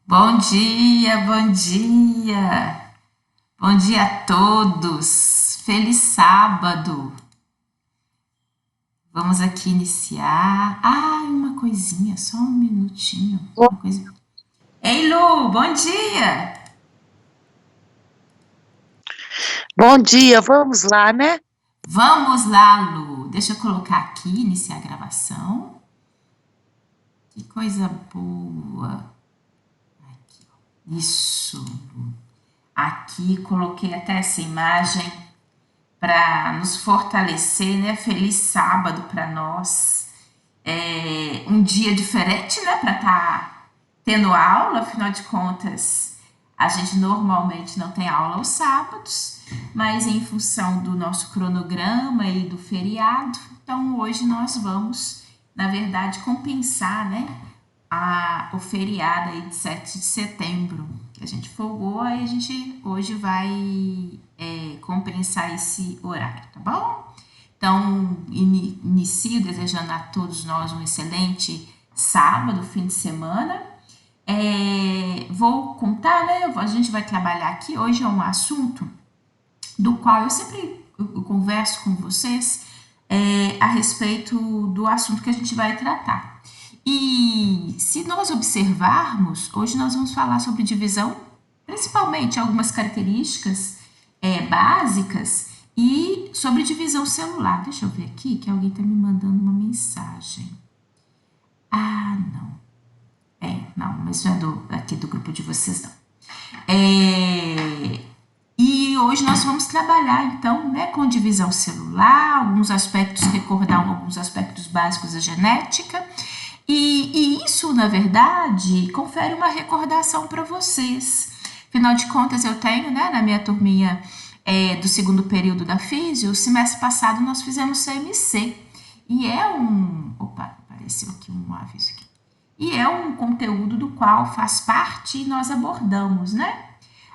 Bom dia, bom dia. Bom dia a todos. Feliz sábado. Vamos aqui iniciar. Uma coisinha, só um minutinho. Uma coisa. Ei, Lu, bom dia. Bom dia, vamos lá, né? Vamos lá, Lu. Deixa eu colocar aqui, iniciar a gravação. Que coisa boa. Aqui, ó. Isso, Lu. Aqui coloquei até essa imagem para nos fortalecer, né? Feliz sábado para nós. É um dia diferente, né? Para estar tendo aula, afinal de contas, a gente normalmente não tem aula aos sábados, mas em função do nosso cronograma e do feriado, então hoje nós vamos, na verdade, compensar, né? O feriado aí de 7 de setembro, que a gente folgou, aí a gente hoje vai compensar esse horário, tá bom? Então, inicio desejando a todos nós um excelente sábado, fim de semana. Vou contar, né? A gente vai trabalhar aqui. Hoje é um assunto do qual eu sempre converso com vocês a respeito do assunto que a gente vai tratar. E se nós observarmos, hoje nós vamos falar sobre divisão, principalmente algumas características básicas e sobre divisão celular. Deixa eu ver aqui que alguém está me mandando uma mensagem. Não. Não, mas não é aqui do grupo de vocês, não. E hoje nós vamos trabalhar, então, né, com divisão celular, alguns aspectos, recordar alguns aspectos básicos da genética. E isso, na verdade, confere uma recordação para vocês. Afinal de contas, eu tenho, né, na minha turminha do segundo período da Físio, o semestre passado nós fizemos CMC. E é um... Opa, apareceu aqui um aviso aqui. E é um conteúdo do qual faz parte e nós abordamos, né?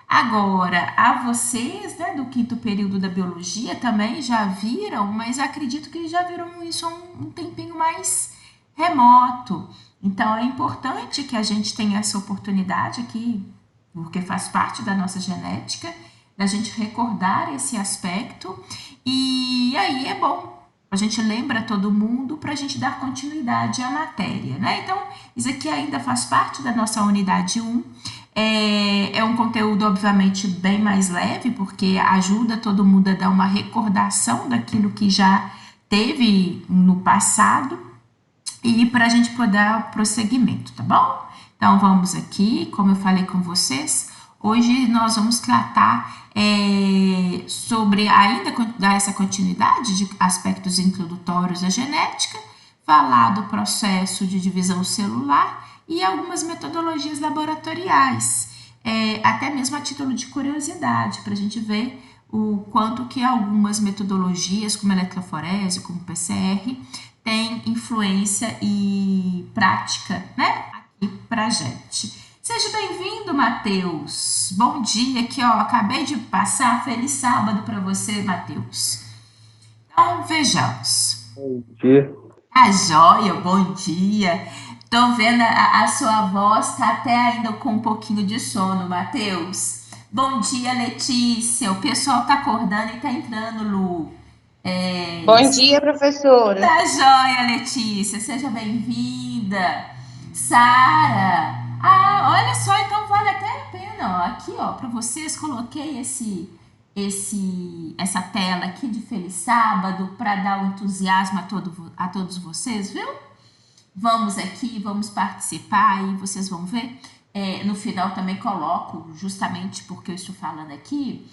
Agora, a vocês, né, do quinto período da biologia também já viram, mas acredito que já viram isso há um tempinho mais remoto. Então, é importante que a gente tenha essa oportunidade aqui, porque faz parte da nossa genética, da gente recordar esse aspecto. E aí é bom, a gente lembra todo mundo para a gente dar continuidade à matéria, né? Então, isso aqui ainda faz parte da nossa unidade 1. É um conteúdo, obviamente, bem mais leve, porque ajuda todo mundo a dar uma recordação daquilo que já teve no passado e para a gente poder dar prosseguimento, tá bom? Então, vamos aqui, como eu falei com vocês, hoje nós vamos tratar sobre, ainda dar essa continuidade de aspectos introdutórios da genética, falar do processo de divisão celular e algumas metodologias laboratoriais, até mesmo a título de curiosidade, para a gente ver o quanto que algumas metodologias, como eletroforese, como PCR, têm influência e prática, né, aqui para a gente. Seja bem-vindo, Matheus. Bom dia, aqui ó, acabei de passar. Feliz sábado para você, Matheus. Então, vejamos. Bom dia. A joia, bom dia. Tô vendo a sua voz, tá até ainda com um pouquinho de sono, Matheus. Bom dia, Letícia. O pessoal tá acordando e tá entrando, Lu. Bom dia, professora. Tá joia, Letícia. Seja bem-vinda. Sara. Olha só, então vale até a pena, ó. Aqui, ó, para vocês coloquei essa tela aqui de Feliz Sábado para dar o entusiasmo a todos vocês, viu? Vamos aqui, vamos participar e vocês vão ver. No final também coloco, justamente porque eu estou falando aqui,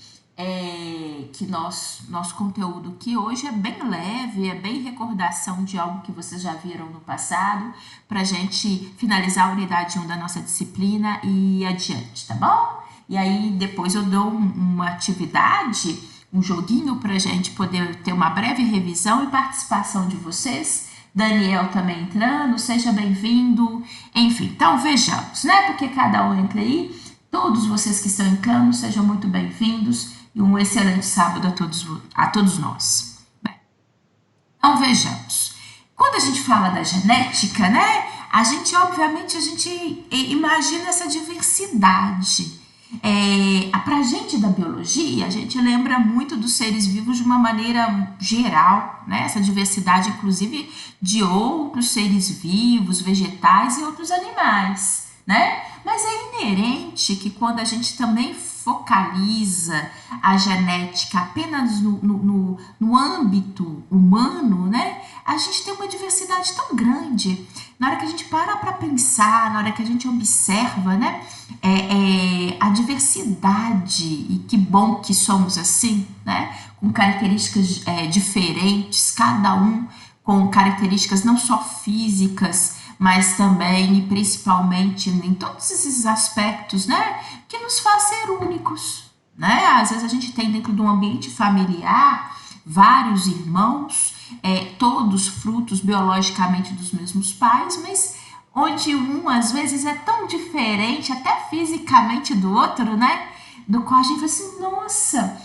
que nosso conteúdo aqui hoje é bem leve, é bem recordação de algo que vocês já viram no passado, para a gente finalizar a unidade 1 da nossa disciplina e adiante, tá bom? E aí depois eu dou uma atividade, um joguinho para a gente poder ter uma breve revisão e participação de vocês. Daniel também entrando, seja bem-vindo. Enfim, então vejamos, né? Porque cada um entra aí. Todos vocês que estão entrando, sejam muito bem-vindos e um excelente sábado a todos nós. Bem, então vejamos. Quando a gente fala da genética, né? Obviamente, a gente imagina essa diversidade. Para a gente da biologia, a gente lembra muito dos seres vivos de uma maneira geral, né? Essa diversidade, inclusive, de outros seres vivos, vegetais e outros animais, né? Mas é inerente que quando a gente também focaliza a genética apenas no âmbito humano, né? A gente tem uma diversidade tão grande. Na hora que a gente para pensar, na hora que a gente observa, né? A diversidade, e que bom que somos assim, né? Com características diferentes, cada um com características não só físicas, mas também e principalmente em todos esses aspectos, né, que nos faz ser únicos, né? Às vezes a gente tem dentro de um ambiente familiar vários irmãos, todos frutos biologicamente dos mesmos pais, mas onde um às vezes é tão diferente, até fisicamente do outro, né? Do qual a gente fala assim, nossa,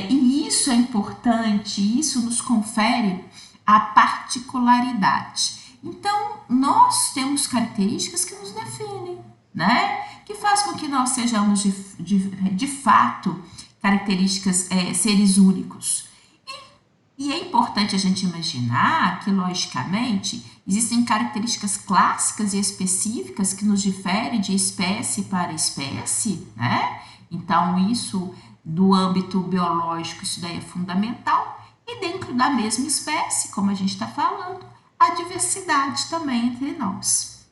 e isso é importante, isso nos confere a particularidade. Então, nós temos características que nos definem, né? Que faz com que nós sejamos, de fato, características, seres únicos. E é importante a gente imaginar que, logicamente, existem características clássicas e específicas que nos diferem de espécie para espécie, né? Então, isso, do âmbito biológico, isso daí é fundamental. E dentro da mesma espécie, como a gente está falando, a diversidade também entre nós.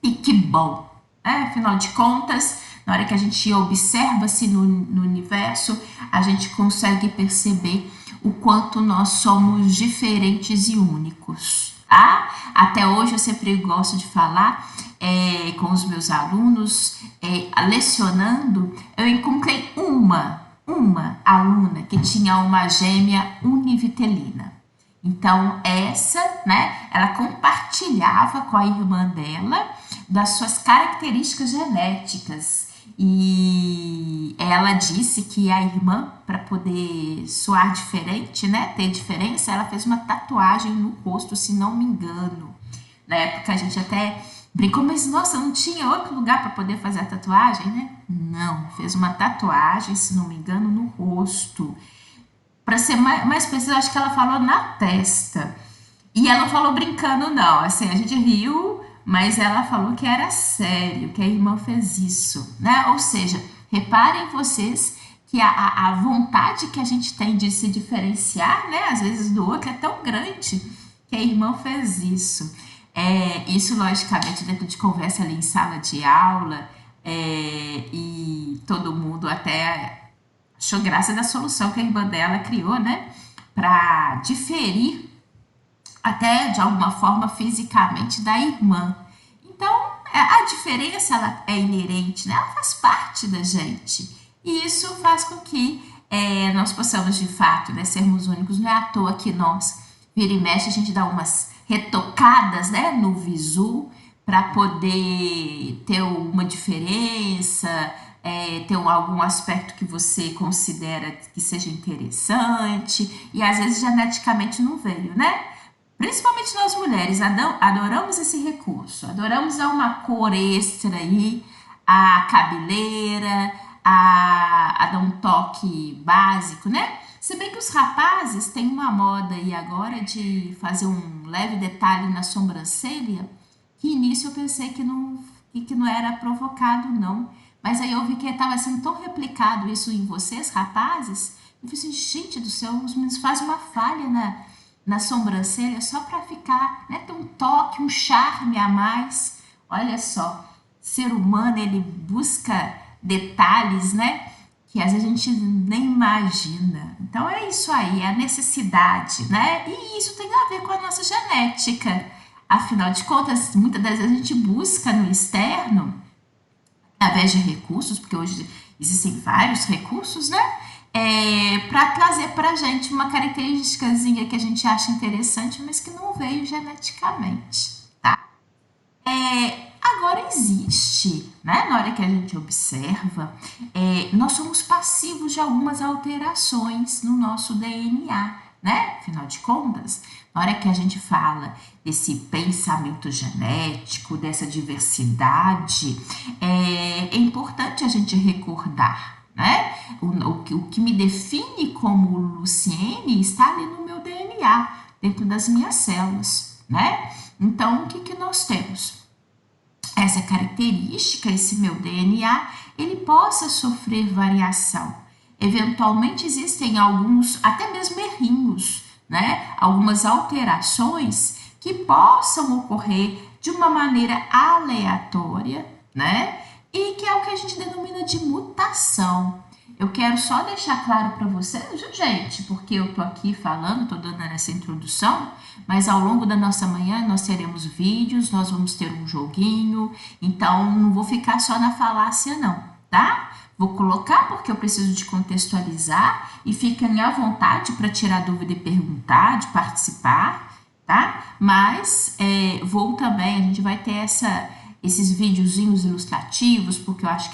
E que bom, né? Afinal de contas, na hora que a gente observa-se no universo, a gente consegue perceber o quanto nós somos diferentes e únicos. Tá? Até hoje eu sempre gosto de falar com os meus alunos, lecionando, eu encontrei uma aluna que tinha uma gêmea univitelina. Então, essa, né, ela compartilhava com a irmã dela das suas características genéticas. E ela disse que a irmã, para poder soar diferente, né, ter diferença, ela fez uma tatuagem no rosto, se não me engano. Na época a gente até brincou, mas nossa, não tinha outro lugar para poder fazer a tatuagem, né? Não, fez uma tatuagem, se não me engano, no rosto. Para ser mais preciso, acho que ela falou na testa. E ela não falou brincando, não. Assim, a gente riu, mas ela falou que era sério, que a irmã fez isso, né? Ou seja, reparem vocês que a vontade que a gente tem de se diferenciar, né, às vezes do outro, é tão grande que a irmã fez isso. Isso, logicamente, dentro de conversa ali em sala de aula, e todo mundo até achou graça da solução que a irmã dela criou, né, para diferir até de alguma forma fisicamente da irmã. Então, a diferença ela é inerente, né? Ela faz parte da gente. E isso faz com que nós possamos, de fato, né, sermos únicos. Não é à toa que nós, vira e mexe, a gente dá umas retocadas, né, no visu para poder ter uma diferença, ter algum aspecto que você considera que seja interessante, e às vezes geneticamente não veio, né? Principalmente nós mulheres, adoramos esse recurso, adoramos dar uma cor extra aí, a cabeleira, a dar um toque básico, né? Se bem que os rapazes têm uma moda aí agora de fazer um leve detalhe na sobrancelha, que início eu pensei que não era provocado, não. Mas aí eu vi que estava sendo tão replicado isso em vocês, rapazes, eu falei assim, gente do céu, os meninos fazem uma falha na sobrancelha só para ficar, né, ter um toque, um charme a mais. Olha só, ser humano, ele busca detalhes, né, que às vezes a gente nem imagina. Então é isso aí, é a necessidade, né, e isso tem a ver com a nossa genética. Afinal de contas, muitas das vezes a gente busca no externo, através de recursos, porque hoje existem vários recursos, né, para trazer para a gente uma característicazinha que a gente acha interessante, mas que não veio geneticamente, tá? Agora existe, né? Na hora que a gente observa, nós somos passivos de algumas alterações no nosso DNA, né? Afinal de contas, Na hora que a gente fala desse pensamento genético, dessa diversidade, é importante a gente recordar, né? O que me define como Luciene está ali no meu DNA, dentro das minhas células, né? Então, o que nós temos? Essa característica, esse meu DNA, ele possa sofrer variação. Eventualmente existem alguns, até mesmo errinhos, né? Algumas alterações que possam ocorrer de uma maneira aleatória, né? E que é o que a gente denomina de mutação. Eu quero só deixar claro para vocês, gente, porque eu tô aqui falando, tô dando essa introdução, mas ao longo da nossa manhã nós teremos vídeos, nós vamos ter um joguinho, então não vou ficar só na falácia não, tá? Vou colocar porque eu preciso de contextualizar e fiquem à vontade para tirar dúvida e perguntar, de participar, tá? Mas vou também, a gente vai ter esses videozinhos ilustrativos, porque eu acho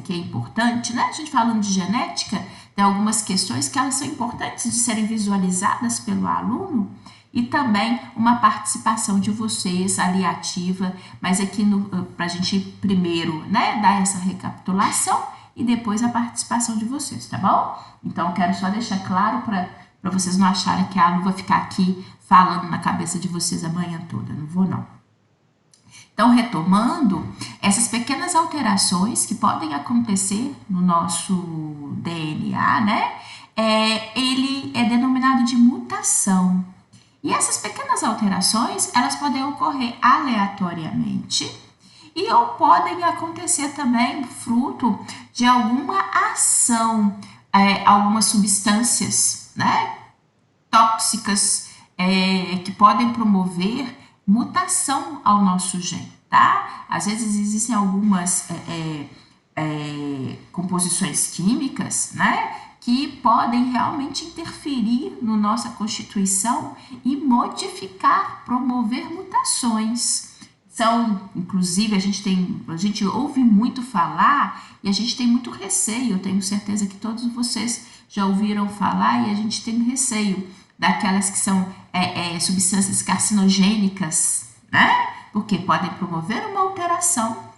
que é importante, né? A gente falando de genética, tem algumas questões que elas são importantes de serem visualizadas pelo aluno e também uma participação de vocês ali ativa, mas aqui para a gente primeiro, né, dar essa recapitulação e depois a participação de vocês, tá bom? Então, eu quero só deixar claro para vocês não acharem que a Lu vai ficar aqui falando na cabeça de vocês a manhã toda, não vou não. Então, retomando, essas pequenas alterações que podem acontecer no nosso DNA, né? Ele é denominado de mutação. E essas pequenas alterações, elas podem ocorrer aleatoriamente e ou podem acontecer também fruto de alguma ação, algumas substâncias, né? Tóxicas que podem promover mutação ao nosso gene, tá? Às vezes existem algumas composições químicas, né, que podem realmente interferir na nossa constituição e modificar, promover mutações. São, inclusive, a gente ouve muito falar e a gente tem muito receio. Eu tenho certeza que todos vocês já ouviram falar e a gente tem receio daquelas que são substâncias carcinogênicas, né? Porque podem promover uma alteração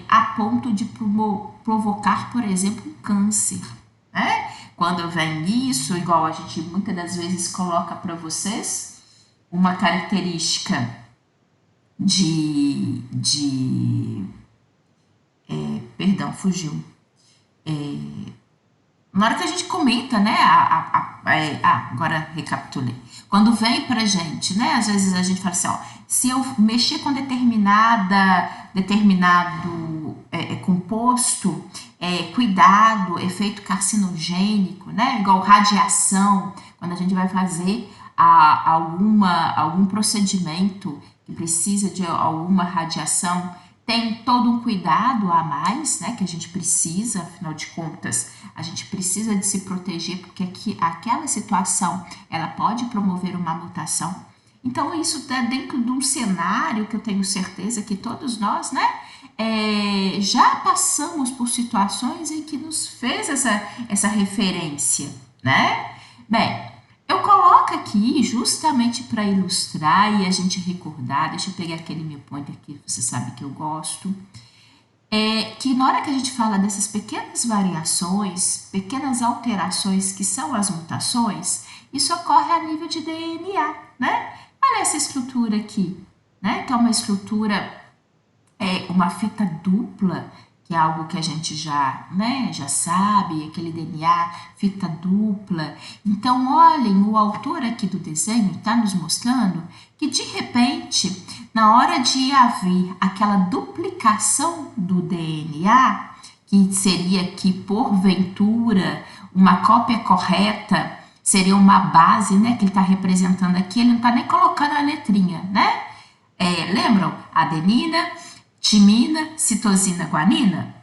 a ponto de provocar, por exemplo, um câncer, né? Quando vem isso, igual a gente muitas das vezes coloca para vocês, uma característica perdão, fugiu. Na hora que a gente comenta, né, agora recapitulei. Quando vem pra gente, né, às vezes a gente fala assim, ó, se eu mexer com determinado composto, cuidado, efeito carcinogênico, né, igual radiação, quando a gente vai fazer algum procedimento que precisa de alguma radiação, tem todo um cuidado a mais, né, que a gente precisa, afinal de contas, a gente precisa de se proteger, porque aquela situação, ela pode promover uma mutação. Então, isso está dentro de um cenário que eu tenho certeza que todos nós, né, já passamos por situações em que nos fez essa referência, né? Bem, eu coloco aqui justamente para ilustrar e a gente recordar, deixa eu pegar aquele meu pointer aqui, você sabe que eu gosto, que na hora que a gente fala dessas pequenas variações, pequenas alterações que são as mutações, isso ocorre a nível de DNA, né? Olha essa estrutura aqui, né? Que é uma estrutura, uma fita dupla, que é algo que a gente já sabe, aquele DNA, fita dupla. Então, olhem, o autor aqui do desenho está nos mostrando que, de repente, na hora de haver aquela duplicação do DNA, que seria aqui, porventura, uma cópia correta, seria uma base, né, que ele está representando aqui, ele não está nem colocando a letrinha, né? Lembram? Adenina, timina, citosina, guanina?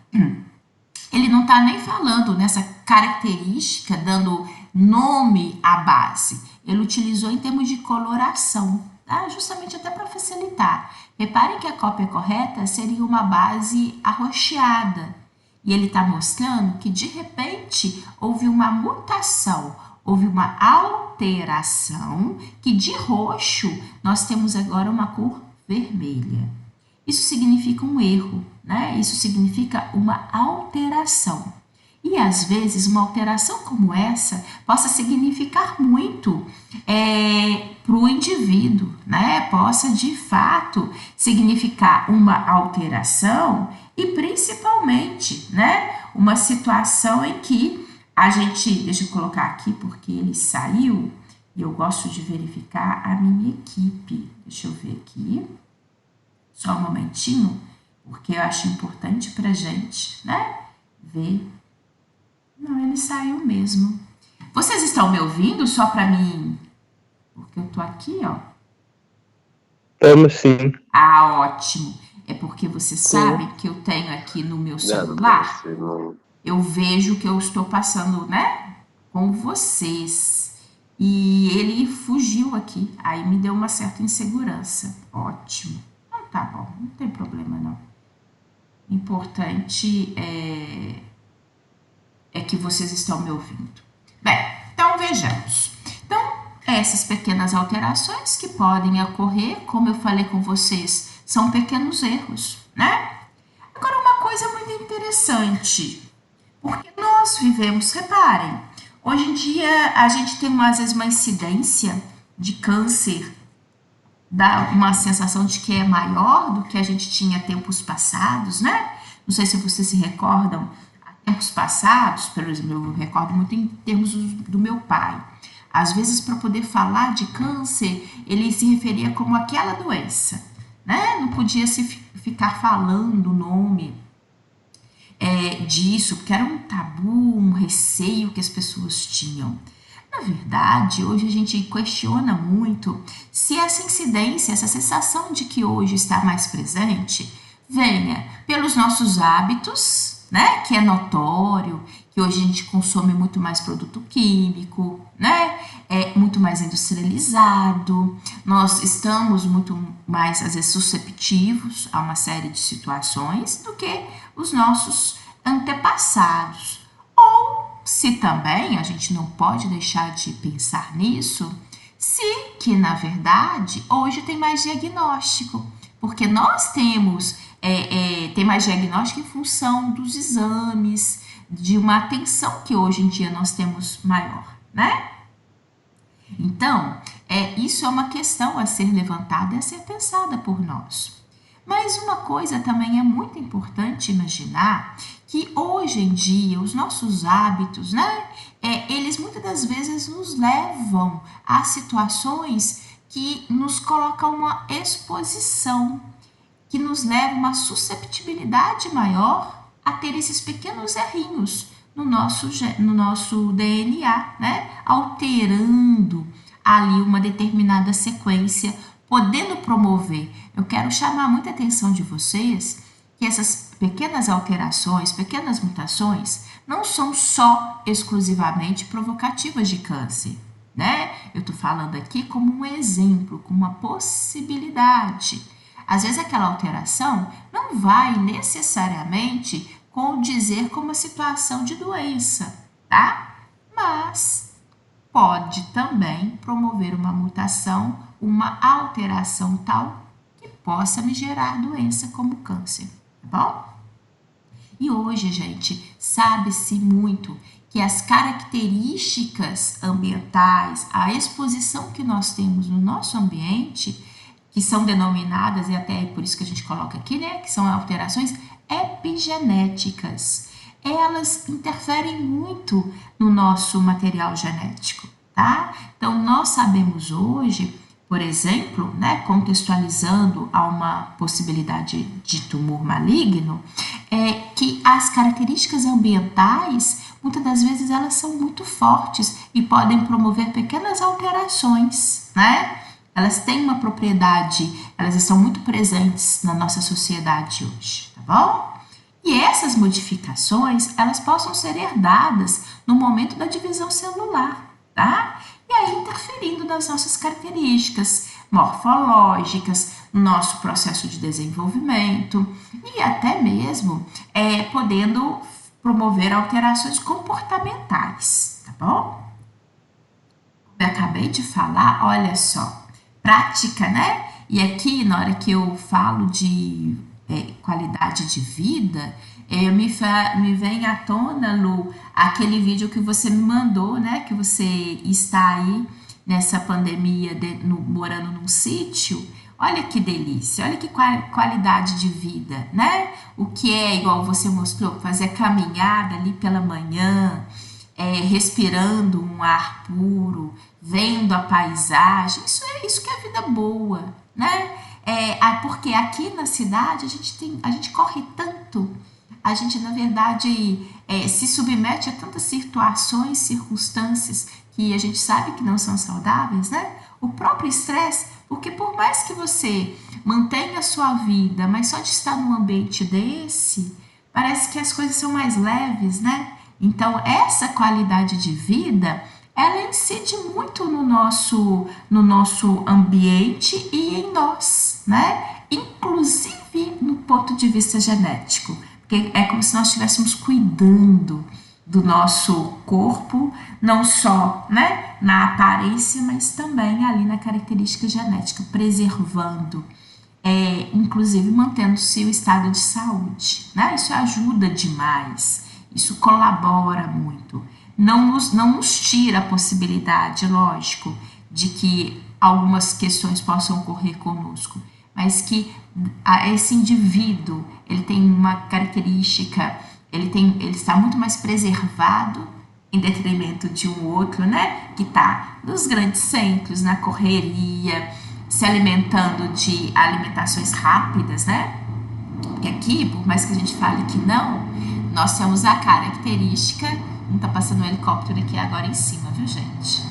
Ele não está nem falando nessa característica, dando nome à base. Ele utilizou em termos de coloração, tá? Justamente até para facilitar. Reparem que a cópia correta seria uma base arroxeada. E ele está mostrando que, de repente, houve uma mutação, houve uma alteração alteração, que de roxo nós temos agora uma cor vermelha. Isso significa um erro, né? Isso significa uma alteração. E às vezes uma alteração como essa possa significar muito para o indivíduo, né? Possa de fato significar uma alteração e principalmente, né? Uma situação em que a gente, deixa eu colocar aqui porque ele saiu e eu gosto de verificar a minha equipe. Deixa eu ver aqui, só um momentinho, porque eu acho importante para a gente, né? Ver. Não, ele saiu mesmo. Vocês estão me ouvindo só para mim? Porque eu tô aqui, ó. Estamos sim. Ah, ótimo. É porque você sabe que eu tenho aqui no meu celular, eu vejo que eu estou passando, né, com vocês. E ele fugiu aqui, aí me deu uma certa insegurança. Ótimo. Então tá bom, não tem problema não. Importante é que vocês estão me ouvindo. Bem, então vejamos. Então, essas pequenas alterações que podem ocorrer, como eu falei com vocês, são pequenos erros, né? Agora, uma coisa muito interessante, porque nós vivemos, reparem, hoje em dia a gente tem às vezes uma incidência de câncer, dá uma sensação de que é maior do que a gente tinha tempos passados, né? Não sei se vocês se recordam, tempos passados, por exemplo, eu recordo muito em termos do meu pai. Às vezes, para poder falar de câncer, ele se referia como aquela doença, né? Não podia se ficar falando o nome disso, porque era um tabu, um receio que as pessoas tinham. Na verdade, hoje a gente questiona muito se essa incidência, essa sensação de que hoje está mais presente, venha pelos nossos hábitos, né, que é notório, que hoje a gente consome muito mais produto químico, né, muito mais industrializado, nós estamos muito mais, às vezes, susceptíveis a uma série de situações do que os nossos antepassados. Ou se também, a gente não pode deixar de pensar nisso, se que, na verdade, hoje tem mais diagnóstico, porque nós temos tem mais diagnóstico em função dos exames, de uma atenção que hoje em dia nós temos maior, né? Então, isso é uma questão a ser levantada e a ser pensada por nós. Mas uma coisa também é muito importante imaginar, que hoje em dia os nossos hábitos, né? Eles muitas das vezes nos levam a situações que nos colocam uma exposição, que nos leva uma susceptibilidade maior a ter esses pequenos errinhos no nosso DNA, né? Alterando ali uma determinada sequência, podendo promover. Eu quero chamar muita atenção de vocês que essas pequenas alterações, pequenas mutações, não são só exclusivamente provocativas de câncer, né? Eu estou falando aqui como um exemplo, como uma possibilidade. Às vezes aquela alteração não vai necessariamente condizer com uma situação de doença, tá? Mas pode também promover uma mutação, uma alteração tal que possa me gerar doença como câncer, tá bom? E hoje, gente, sabe-se muito que as características ambientais, a exposição que nós temos no nosso ambiente, que são denominadas, e até é por isso que a gente coloca aqui, né, que são alterações epigenéticas. Elas interferem muito no nosso material genético, tá? Então, nós sabemos hoje, por exemplo, né, contextualizando a uma possibilidade de tumor maligno, que as características ambientais, muitas das vezes, elas são muito fortes e podem promover pequenas alterações, né? Elas têm uma propriedade, elas estão muito presentes na nossa sociedade hoje, tá bom? E essas modificações, elas possam ser herdadas no momento da divisão celular, tá? E aí interferindo nas nossas características morfológicas, no nosso processo de desenvolvimento e até mesmo podendo promover alterações comportamentais, tá bom? que eu acabei de falar, olha só, prática, né? E aqui, na hora que eu falo de qualidade de vida, me vem à tona, Lu, aquele vídeo que você me mandou, né? Que você está aí nessa pandemia, morando num sítio. Olha que delícia, olha que qualidade de vida, né? O que é, igual você mostrou, fazer caminhada ali pela manhã, respirando um ar puro, vendo a paisagem, isso que é vida boa, né? Porque aqui na cidade a gente corre tanto, a gente na verdade se submete a tantas situações, circunstâncias que a gente sabe que não são saudáveis, né? O próprio estresse, porque por mais que você mantenha a sua vida, mas só de estar num ambiente desse, parece que as coisas são mais leves, né? Então, essa qualidade de vida, ela incide muito no nosso ambiente e em nós, né? Inclusive no ponto de vista genético, porque é como se nós estivéssemos cuidando do nosso corpo, não só, né, na aparência, mas também ali na característica genética, preservando, inclusive mantendo-se o estado de saúde, né? Isso ajuda demais, isso colabora muito. Não nos tira a possibilidade, lógico, de que algumas questões possam ocorrer conosco, mas que esse indivíduo, ele tem uma característica, ele está muito mais preservado em detrimento de um outro, né? Que está nos grandes centros, na correria, se alimentando de alimentações rápidas, né? Porque aqui, por mais que a gente fale que não, nós temos a característica, não tá passando um helicóptero aqui agora em cima, viu, gente?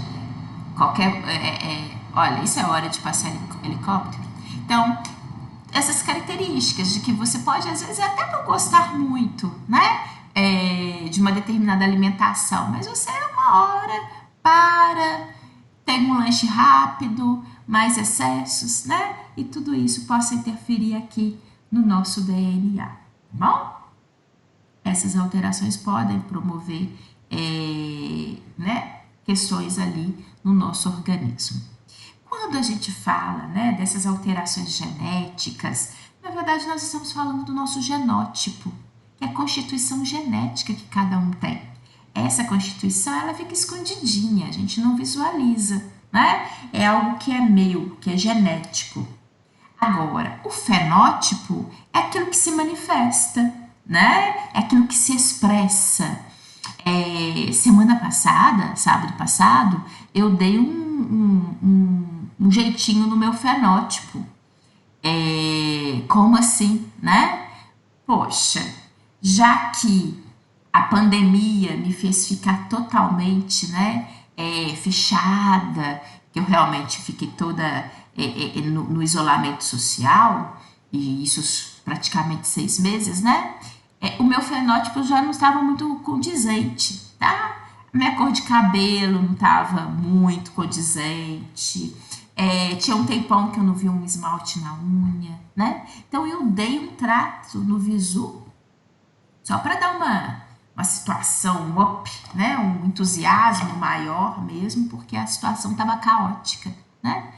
Olha, isso é hora de passar helicóptero. Então, essas características de que você pode, às vezes, até não gostar muito, né? De uma determinada alimentação, mas você uma hora tem um lanche rápido, mais excessos, né? E tudo isso possa interferir aqui no nosso DNA, tá bom? Essas alterações podem promover, né, questões ali no nosso organismo. Quando a gente fala, né, dessas alterações genéticas, na verdade nós estamos falando do nosso genótipo, que é a constituição genética que cada um tem. Essa constituição, ela fica escondidinha, a gente não visualiza, né? É algo que é meu, que é genético. Agora, o fenótipo é aquilo que se manifesta, né? É aquilo que se expressa. Semana passada, sábado passado, eu dei um jeitinho no meu fenótipo. Como assim, né? Poxa, já que a pandemia me fez ficar totalmente, né, fechada, que eu realmente fiquei toda no isolamento social, e isso praticamente 6 meses, né? O meu fenótipo já não estava muito condizente, tá? Minha cor de cabelo não estava muito condizente. Tinha um tempão que eu não vi um esmalte na unha, né? Então eu dei um trato no visu só para dar uma situação, um up, né? Um entusiasmo maior mesmo, porque a situação estava caótica, né?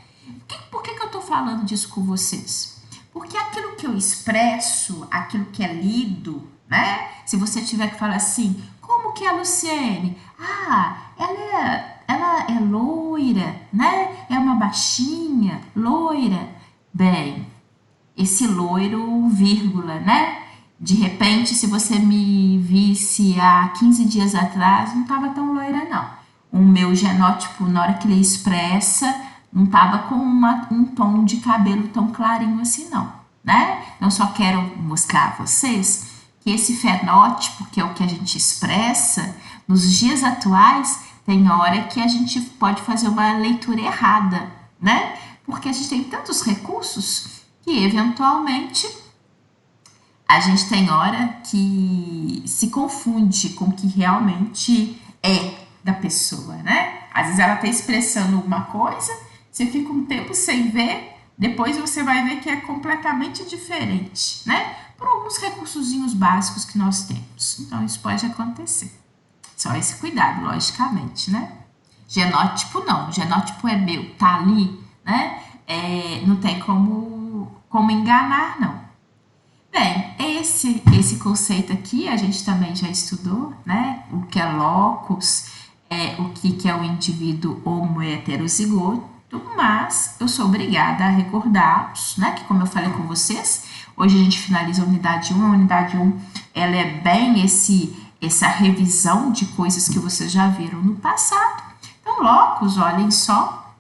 Por que eu estou falando disso com vocês? Porque aquilo que eu expresso, aquilo que é lido, né? Se você tiver que falar assim, como que é a Luciene? Ela é loira, né? É uma baixinha, loira. Bem, esse loiro, vírgula, né? De repente, se você me visse há 15 dias atrás, não estava tão loira, não. O meu genótipo, na hora que ele expressa, não estava com um tom de cabelo tão clarinho assim, não, né? Eu só quero mostrar a vocês que esse fenótipo, que é o que a gente expressa, nos dias atuais, tem hora que a gente pode fazer uma leitura errada, né? Porque a gente tem tantos recursos que, eventualmente, a gente tem hora que se confunde com o que realmente é da pessoa, né? Às vezes ela está expressando uma coisa, você fica um tempo sem ver, depois você vai ver que é completamente diferente, né? Por alguns recursozinhos básicos que nós temos. Então, isso pode acontecer. Só esse cuidado, logicamente, né? Genótipo não, genótipo é meu, tá ali, né? Não tem como enganar, não. Bem, esse conceito aqui a gente também já estudou, né? O que é locus, o que é o indivíduo homo heterozigoto, mas eu sou obrigada a recordá-los, né? Que como eu falei com vocês, hoje a gente finaliza a unidade 1, a unidade 1 ela é bem essa revisão de coisas que vocês já viram no passado. Então, locus, olhem só,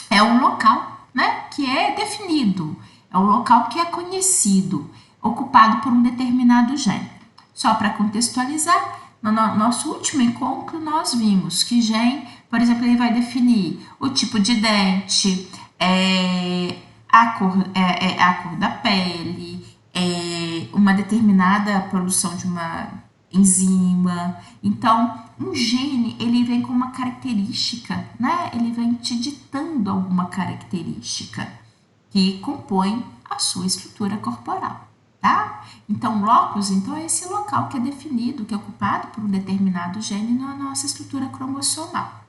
é um local, né, que é definido, é um local que é conhecido, ocupado por um determinado gênero. Só para contextualizar, no nosso último encontro nós vimos que gene, por exemplo, ele vai definir o tipo de dente, a cor da pele, uma determinada produção de uma enzima. Então, um gene, ele vem com uma característica, né? Ele vem te ditando alguma característica que compõe a sua estrutura corporal, tá? Então, locus, então, é esse local que é definido, que é ocupado por um determinado gene na nossa estrutura cromossomal.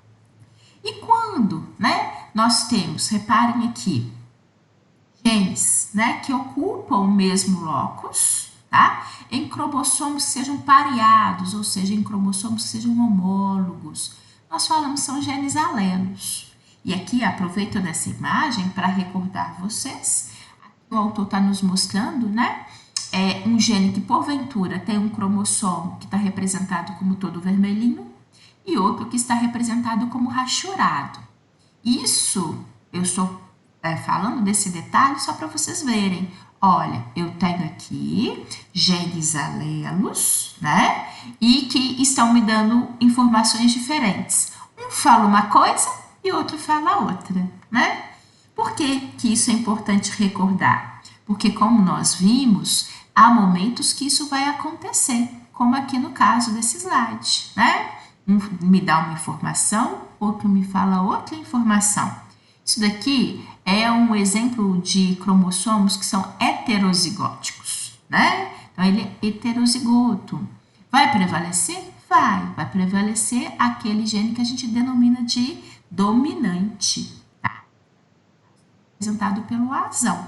E quando, né, nós temos, reparem aqui, genes, né, que ocupam o mesmo locus, tá? Em cromossomos que sejam pareados, ou seja, em cromossomos que sejam homólogos, nós falamos são genes alelos. E aqui aproveito dessa imagem para recordar vocês, aqui o autor está nos mostrando, né? Um gene que porventura tem um cromossomo que está representado como todo vermelhinho e outro que está representado como rachurado. Isso, eu estou falando desse detalhe só para vocês verem. Olha, eu tenho aqui genes alelos, né? E que estão me dando informações diferentes. Um fala uma coisa e outro fala outra, né? Por que isso é importante recordar? Porque como nós vimos, há momentos que isso vai acontecer, como aqui no caso desse slide, né? Um me dá uma informação, outro me fala outra informação. Isso daqui é um exemplo de cromossomos que são heterozigóticos, né? Então, ele é heterozigoto. Vai prevalecer? Vai prevalecer aquele gene que a gente denomina de dominante, tá? Representado pelo azão.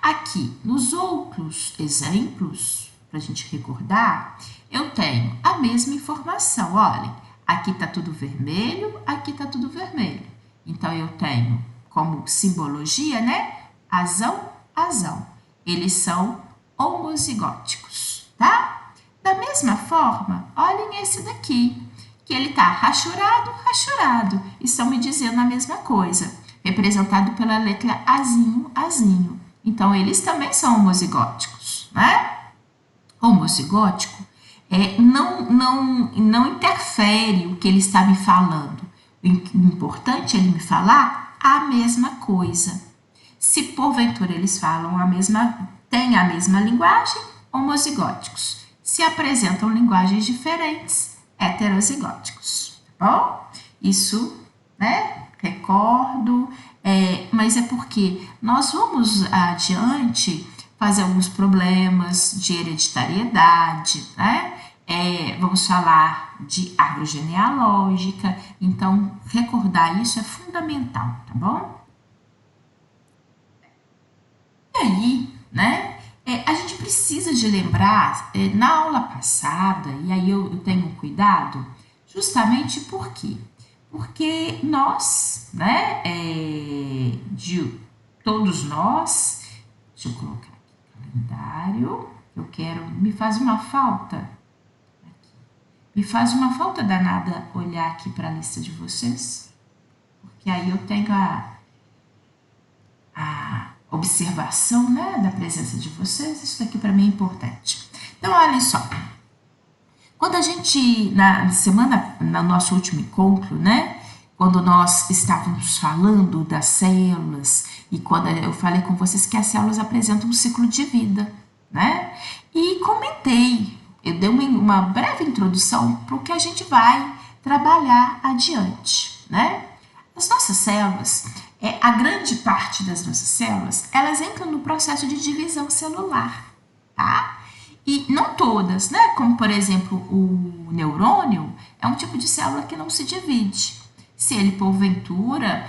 Aqui, nos outros exemplos, para a gente recordar, eu tenho a mesma informação. Olhem, aqui está tudo vermelho, aqui está tudo vermelho. Então, eu tenho como simbologia, né? Azão, azão. Eles são homozigóticos, tá? Da mesma forma, olhem esse daqui, que ele tá rachurado, rachurado. Estão me dizendo a mesma coisa, representado pela letra azinho, azinho. Então, eles também são homozigóticos, né? Homozigótico não interfere o que ele está me falando. O importante é ele me falar a mesma coisa. Se porventura eles falam têm a mesma linguagem, homozigóticos. Se apresentam linguagens diferentes, heterozigóticos. Tá bom? Isso, né? Recordo, mas é porque nós vamos adiante fazer alguns problemas de hereditariedade, né? Vamos falar de árvore genealógica, então recordar isso é fundamental, tá bom? E aí, né, a gente precisa de lembrar, na aula passada, e aí eu tenho cuidado, justamente por quê? Porque nós, né, todos nós, deixa eu colocar aqui calendário, eu quero, me faz uma falta. Me faz uma falta danada olhar aqui para a lista de vocês, porque aí eu tenho a observação, né, da presença de vocês. Isso daqui para mim é importante. Então, olhem só. Quando a gente, no nosso último encontro, né, quando nós estávamos falando das células e quando eu falei com vocês que as células apresentam um ciclo de vida, né, e comentei, eu dei uma breve introdução para o que a gente vai trabalhar adiante, né? As nossas células, a grande parte das nossas células, elas entram no processo de divisão celular, tá? E não todas, né? Como, por exemplo, o neurônio é um tipo de célula que não se divide. Se ele, porventura,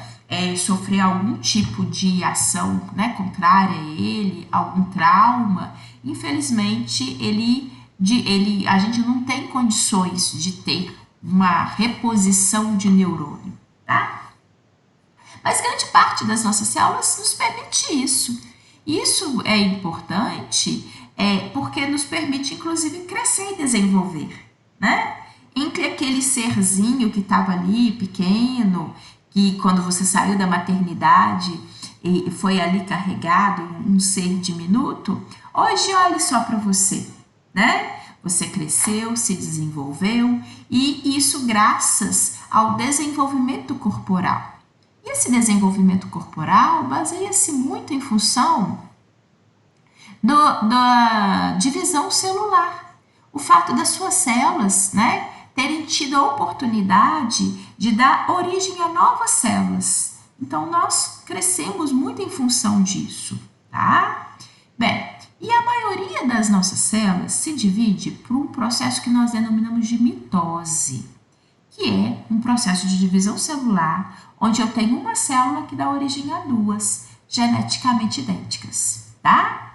sofrer algum tipo de ação, né, contrária a ele, algum trauma, infelizmente, a gente não tem condições de ter uma reposição de neurônio, tá? Mas grande parte das nossas células nos permite isso. Isso é importante porque nos permite, inclusive, crescer e desenvolver, né? Entre aquele serzinho que estava ali, pequeno, que quando você saiu da maternidade e foi ali carregado, um ser diminuto, hoje olhe só para você, né? Você cresceu, se desenvolveu, e isso graças ao desenvolvimento corporal. E esse desenvolvimento corporal baseia-se muito em função da divisão celular. O fato das suas células, né, terem tido a oportunidade de dar origem a novas células. Então, nós crescemos muito em função disso, tá? Bem, e a maioria das nossas células se divide por um processo que nós denominamos de mitose, que é um processo de divisão celular, onde eu tenho uma célula que dá origem a duas, geneticamente idênticas, tá?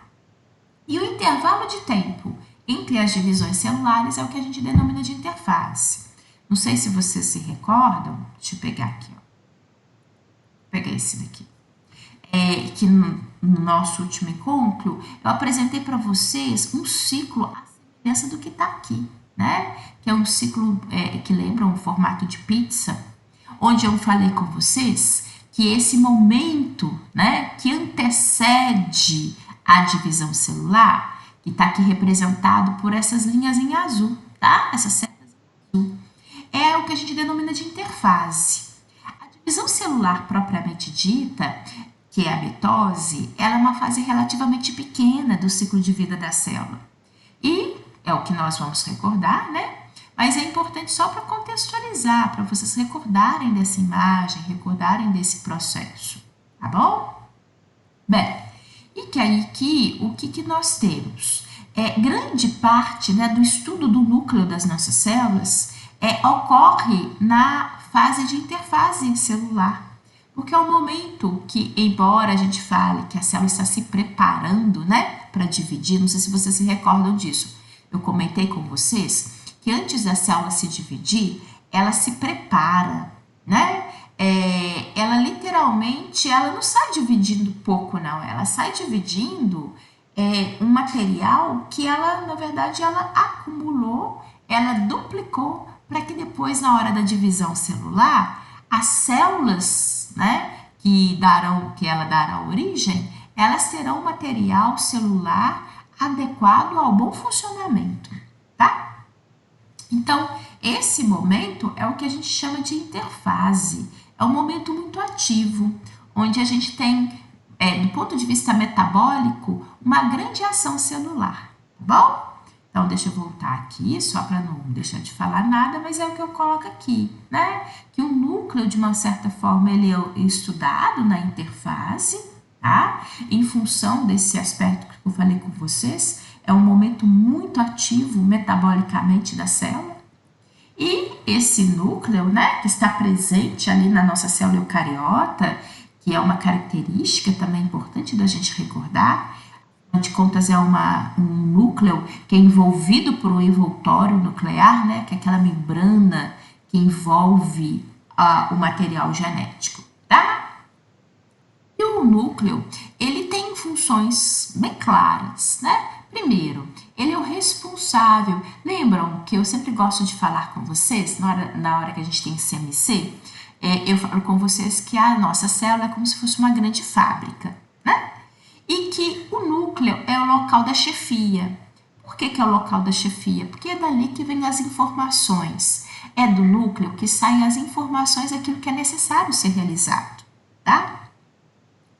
E o intervalo de tempo entre as divisões celulares é o que a gente denomina de interfase. Não sei se vocês se recordam, deixa eu pegar aqui, ó. Vou pegar esse daqui. Que no nosso último encontro, eu apresentei para vocês um ciclo à semelhança do que está aqui, né? Que é um ciclo que lembra um formato de pizza, onde eu falei com vocês que esse momento, né, que antecede a divisão celular, que está aqui representado por essas linhas em azul, tá? Essas setas em azul, é o que a gente denomina de interfase. A divisão celular propriamente dita, que é a mitose, ela é uma fase relativamente pequena do ciclo de vida da célula. E é o que nós vamos recordar, né? Mas é importante só para contextualizar, para vocês recordarem dessa imagem, recordarem desse processo, tá bom? Bem, e que aí o que nós temos? Grande parte, né, do estudo do núcleo das nossas células ocorre na fase de interfase celular. Porque é o momento que, embora a gente fale que a célula está se preparando, né, para dividir, não sei se vocês se recordam disso, eu comentei com vocês que antes da célula se dividir, ela se prepara, né? Ela literalmente, ela não sai dividindo pouco, não, ela sai dividindo um material que ela, na verdade, ela acumulou, ela duplicou, para que depois, na hora da divisão celular, as células, né, que ela dará origem, elas terão material celular adequado ao bom funcionamento, tá? Então, esse momento é o que a gente chama de interfase. É um momento muito ativo, onde a gente tem, do ponto de vista metabólico, uma grande ação celular, tá bom? Então, deixa eu voltar aqui, só para não deixar de falar nada, mas é o que eu coloco aqui, né? Que o núcleo, de uma certa forma, ele é estudado na interfase, tá? Em função desse aspecto que eu falei com vocês, é um momento muito ativo metabolicamente da célula. E esse núcleo, né, que está presente ali na nossa célula eucariota, que é uma característica também importante da gente recordar, afinal de contas é um núcleo que é envolvido por um envoltório nuclear, né, que é aquela membrana que envolve o material genético, tá? E o núcleo, ele tem funções bem claras, né? Primeiro, ele é o responsável. Lembram que eu sempre gosto de falar com vocês, na hora que a gente tem CMC, eu falo com vocês que a nossa célula é como se fosse uma grande fábrica, né? E que o núcleo é o local da chefia. Por que é o local da chefia? Porque é dali que vêm as informações. É do núcleo que saem as informações daquilo que é necessário ser realizado, tá?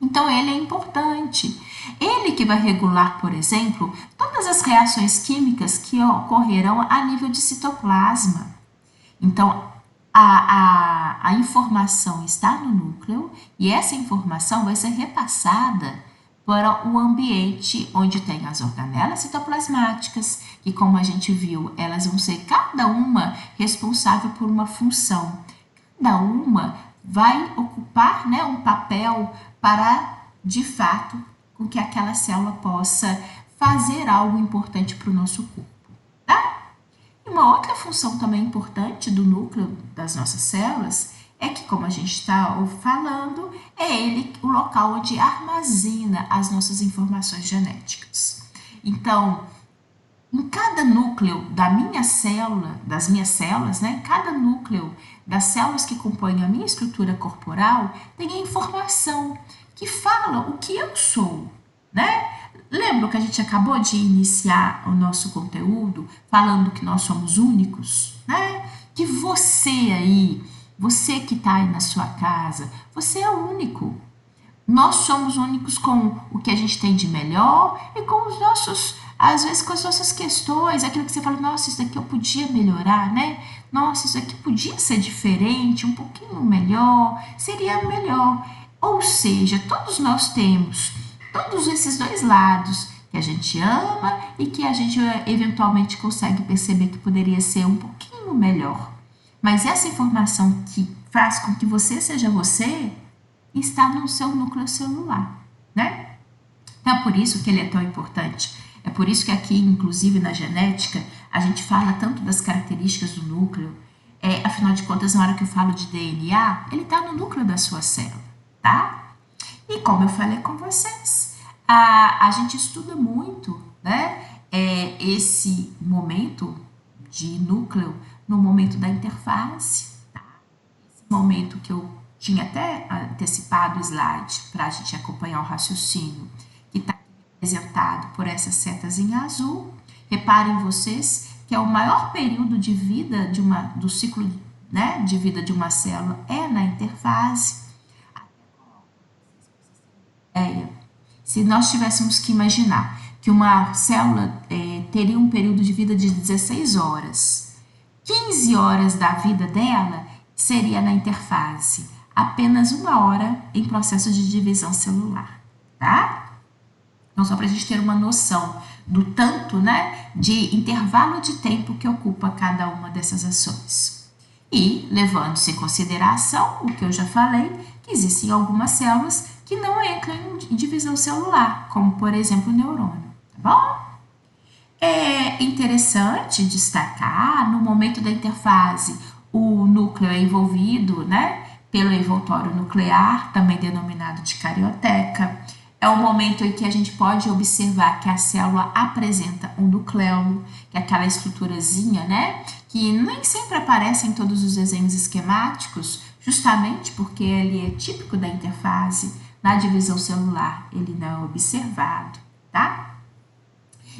Então, ele é importante. Ele que vai regular, por exemplo, todas as reações químicas que ocorrerão a nível de citoplasma. Então, a informação está no núcleo e essa informação vai ser repassada para o ambiente onde tem as organelas citoplasmáticas, que, como a gente viu, elas vão ser cada uma responsável por uma função. cada uma vai ocupar, né, um papel para, de fato, com que aquela célula possa fazer algo importante para o nosso corpo, tá? E uma outra função também importante do núcleo das nossas células é que, como a gente está falando, é ele o local onde armazena as nossas informações genéticas. Então, em cada núcleo da minha célula, das minhas células, né, em cada núcleo das células que compõem a minha estrutura corporal, tem a informação que fala o que eu sou, né? Lembra que a gente acabou de iniciar o nosso conteúdo falando que nós somos únicos, né? Que você aí, você que está aí na sua casa, você é único. Nós somos únicos com o que a gente tem de melhor e com os nossos, às vezes com as nossas questões, aquilo que você fala, nossa, isso daqui eu podia melhorar, né? Nossa, isso aqui podia ser diferente, um pouquinho melhor, seria melhor. Ou seja, todos nós temos todos esses dois lados que a gente ama e que a gente eventualmente consegue perceber que poderia ser um pouquinho melhor. Mas essa informação que faz com que você seja você está no seu núcleo celular, né? Então é por isso que ele é tão importante. É por isso que aqui, inclusive na genética, a gente fala tanto das características do núcleo. Afinal de contas, na hora que eu falo de DNA, ele está no núcleo da sua célula, tá? E como eu falei com vocês, a gente estuda muito, né, esse momento de núcleo no momento da interface, tá? Esse momento que eu tinha até antecipado o slide para a gente acompanhar o raciocínio, que está representado por essas setas em azul. Reparem vocês que é o maior período de vida do ciclo, né, de vida de uma célula é na interfase. Se nós tivéssemos que imaginar que uma célula teria um período de vida de 16 horas, 15 horas da vida dela seria na interfase, apenas 1 hora em processo de divisão celular, tá? Então, só para a gente ter uma noção do tanto, né, de intervalo de tempo que ocupa cada uma dessas ações. E, levando-se em consideração o que eu já falei, que existem algumas células que não entram em divisão celular, como, por exemplo, o neurônio, tá bom? É interessante destacar, no momento da interfase, o núcleo é envolvido, né, pelo envoltório nuclear, também denominado de carioteca. É o momento em que a gente pode observar que a célula apresenta um nucleolo, que é aquela estruturazinha, né, que nem sempre aparece em todos os desenhos esquemáticos, justamente porque ele é típico da interfase. Na divisão celular, ele não é observado, tá?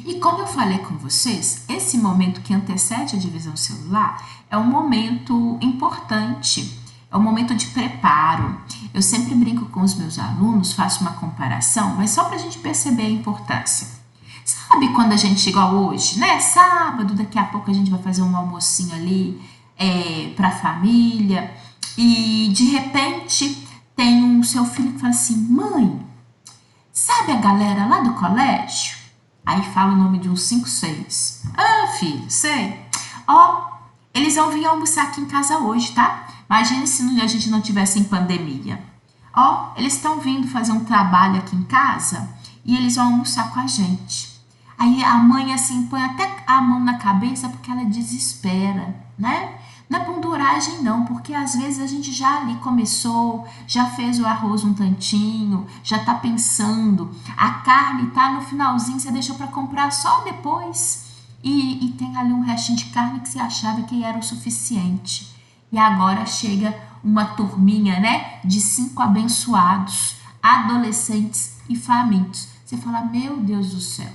E como eu falei com vocês, esse momento que antecede a divisão celular é um momento importante, é um momento de preparo. Eu sempre brinco com os meus alunos, faço uma comparação, mas só para a gente perceber a importância. Sabe quando a gente, igual hoje, né? Sábado, daqui a pouco a gente vai fazer um almocinho ali para a família e de repente tem um seu filho que fala assim, mãe, sabe a galera lá do colégio? Aí fala o nome de uns 5, 6. Ah, filho, sei. Ó, eles vão vir almoçar aqui em casa hoje, tá? Imagine se a gente não tivesse em pandemia. Ó, eles estão vindo fazer um trabalho aqui em casa e eles vão almoçar com a gente. Aí a mãe, assim, põe até a mão na cabeça porque ela desespera, né? Não é penduragem não, porque às vezes a gente já ali começou, já fez o arroz um tantinho, já tá pensando, a carne tá no finalzinho, você deixou para comprar só depois e tem ali um restinho de carne que você achava que era o suficiente. E agora chega uma turminha, né, de 5 abençoados, adolescentes e famintos. Você fala, meu Deus do céu.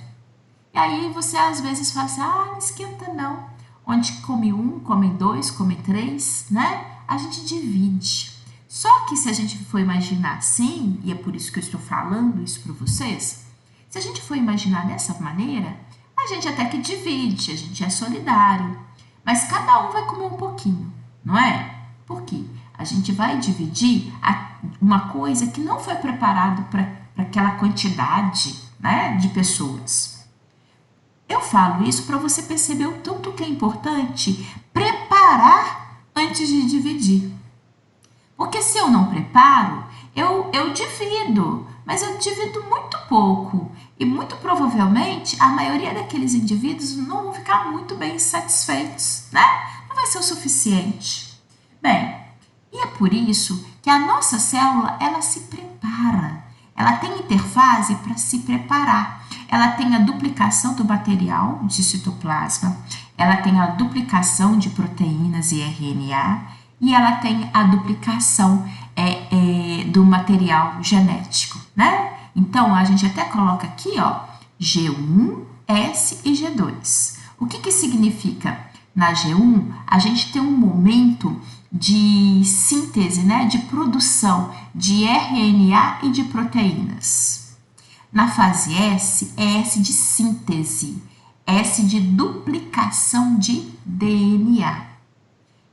E aí você às vezes fala assim, não esquenta não. Onde come 1, come 2, come 3, né? A gente divide. Só que se a gente for imaginar assim, e é por isso que eu estou falando isso para vocês, se a gente for imaginar dessa maneira, a gente até que divide, a gente é solidário. Mas cada um vai comer um pouquinho, não é? Por quê? A gente vai dividir uma coisa que não foi preparado para aquela quantidade, né, de pessoas. Eu falo isso para você perceber o tanto que é importante preparar antes de dividir. Porque se eu não preparo, eu divido, mas eu divido muito pouco. E muito provavelmente a maioria daqueles indivíduos não vão ficar muito bem satisfeitos, né? Não vai ser o suficiente. Bem, e é por isso que a nossa célula, ela se prepara. Ela tem interfase para se preparar. Ela tem a duplicação do material de citoplasma, ela tem a duplicação de proteínas e RNA e ela tem a duplicação do material genético, né? Então, a gente até coloca aqui, ó, G1, S e G2. O que significa? Na G1, a gente tem um momento de síntese, né, de produção de RNA e de proteínas. Na fase S, é S de síntese, S de duplicação de DNA.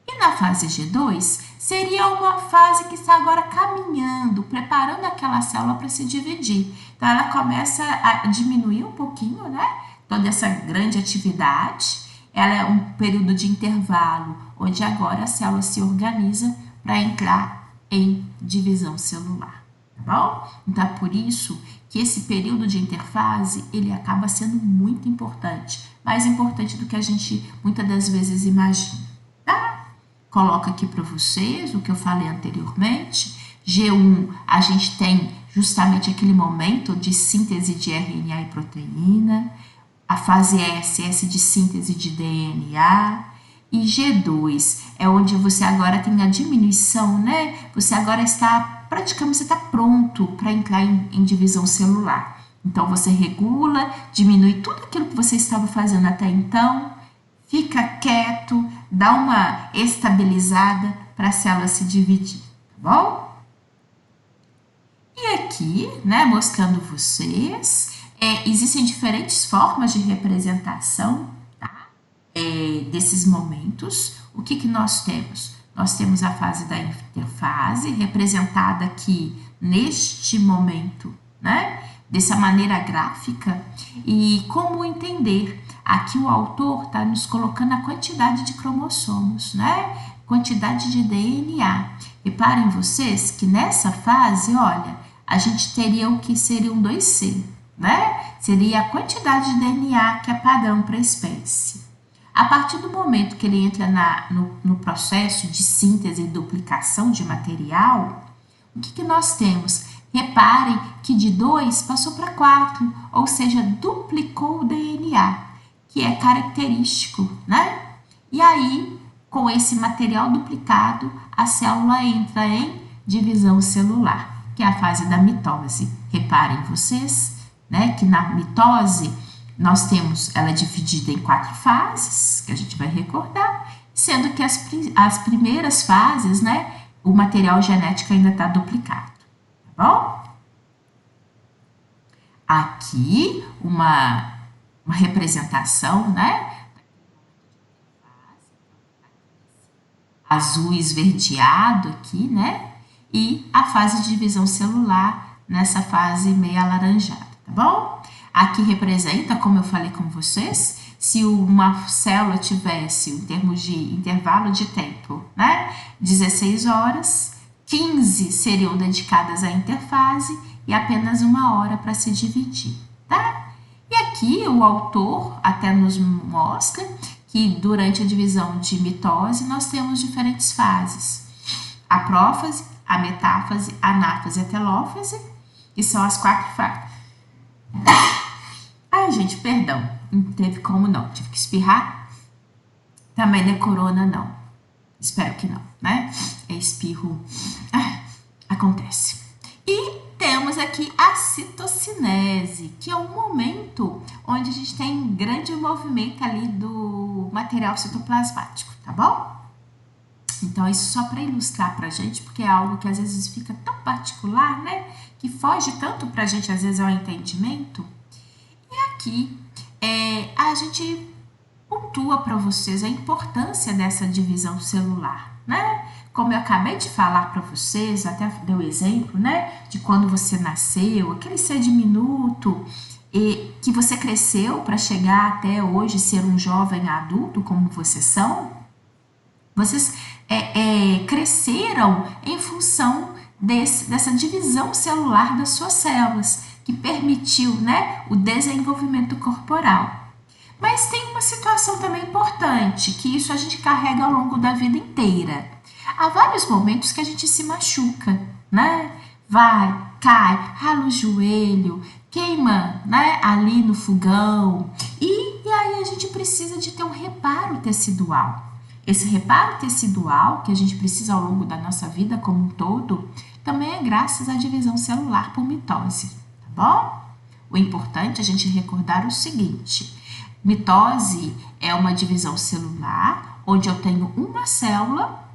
E na fase G2, seria uma fase que está agora caminhando, preparando aquela célula para se dividir. Então, ela começa a diminuir um pouquinho, né, toda essa grande atividade. Ela é um período de intervalo, onde agora a célula se organiza para entrar em divisão celular, tá bom? Então, é por isso que esse período de interfase, ele acaba sendo muito importante, mais importante do que a gente muitas das vezes imagina, tá? Coloco aqui para vocês o que eu falei anteriormente. G1, a gente tem justamente aquele momento de síntese de RNA e proteína. A fase S, S de síntese de DNA. E G2 é onde você agora tem a diminuição, né? Você agora está, praticamente, você está pronto para entrar em divisão celular. Então, você regula, diminui tudo aquilo que você estava fazendo até então, fica quieto, dá uma estabilizada para a célula se dividir, tá bom? E aqui, né, mostrando vocês, existem diferentes formas de representação, tá? Desses momentos. O que nós temos? Nós temos a fase da interfase, representada aqui neste momento, né? Dessa maneira gráfica. E como entender? Aqui o autor está nos colocando a quantidade de cromossomos, né? Quantidade de DNA. Reparem vocês que nessa fase, olha, a gente teria o que seria um 2C, né? Seria a quantidade de DNA que é padrão para a espécie. A partir do momento que ele entra no processo de síntese e duplicação de material, o que nós temos? Reparem que de 2 passou para 4, ou seja, duplicou o DNA, que é característico, né? E aí, com esse material duplicado, a célula entra em divisão celular, que é a fase da mitose. Reparem vocês, né, que na mitose nós temos ela dividida em 4 fases, que a gente vai recordar, sendo que as primeiras fases, né, o material genético ainda está duplicado, tá bom? Aqui uma representação, né, azul esverdeado aqui, né, e a fase de divisão celular nessa fase meio alaranjada, tá bom? Aqui representa, como eu falei com vocês, se uma célula tivesse, em termos de intervalo de tempo, né, 16 horas, 15 seriam dedicadas à interfase e apenas 1 hora para se dividir, tá? E aqui o autor até nos mostra que durante a divisão de mitose nós temos diferentes fases. A prófase, a metáfase, a anáfase e a telófase, que são as 4 fases. Ai, gente, perdão, não teve como não, tive que espirrar. Também não é corona, não. Espero que não, né? É espirro. Acontece. E temos aqui a citocinese, que é um momento onde a gente tem grande movimento ali do material citoplasmático, tá bom? Então, isso só para ilustrar pra gente, porque é algo que às vezes fica tão particular, né? Que foge tanto pra gente, às vezes, ao entendimento. E aqui, a gente pontua para vocês a importância dessa divisão celular, né? Como eu acabei de falar para vocês, até dei o exemplo, né? De quando você nasceu, aquele ser diminuto, e que você cresceu para chegar até hoje ser um jovem adulto, como vocês são. Vocês cresceram em função dessa divisão celular das suas células, que permitiu, né, o desenvolvimento corporal. Mas tem uma situação também importante, que isso a gente carrega ao longo da vida inteira. Há vários momentos que a gente se machuca, né? Vai, cai, rala o joelho, queima, né, ali no fogão. E aí a gente precisa de ter um reparo tecidual. Esse reparo tecidual que a gente precisa ao longo da nossa vida como um todo, também é graças à divisão celular por mitose, tá bom? O importante é a gente recordar o seguinte: mitose é uma divisão celular onde eu tenho uma célula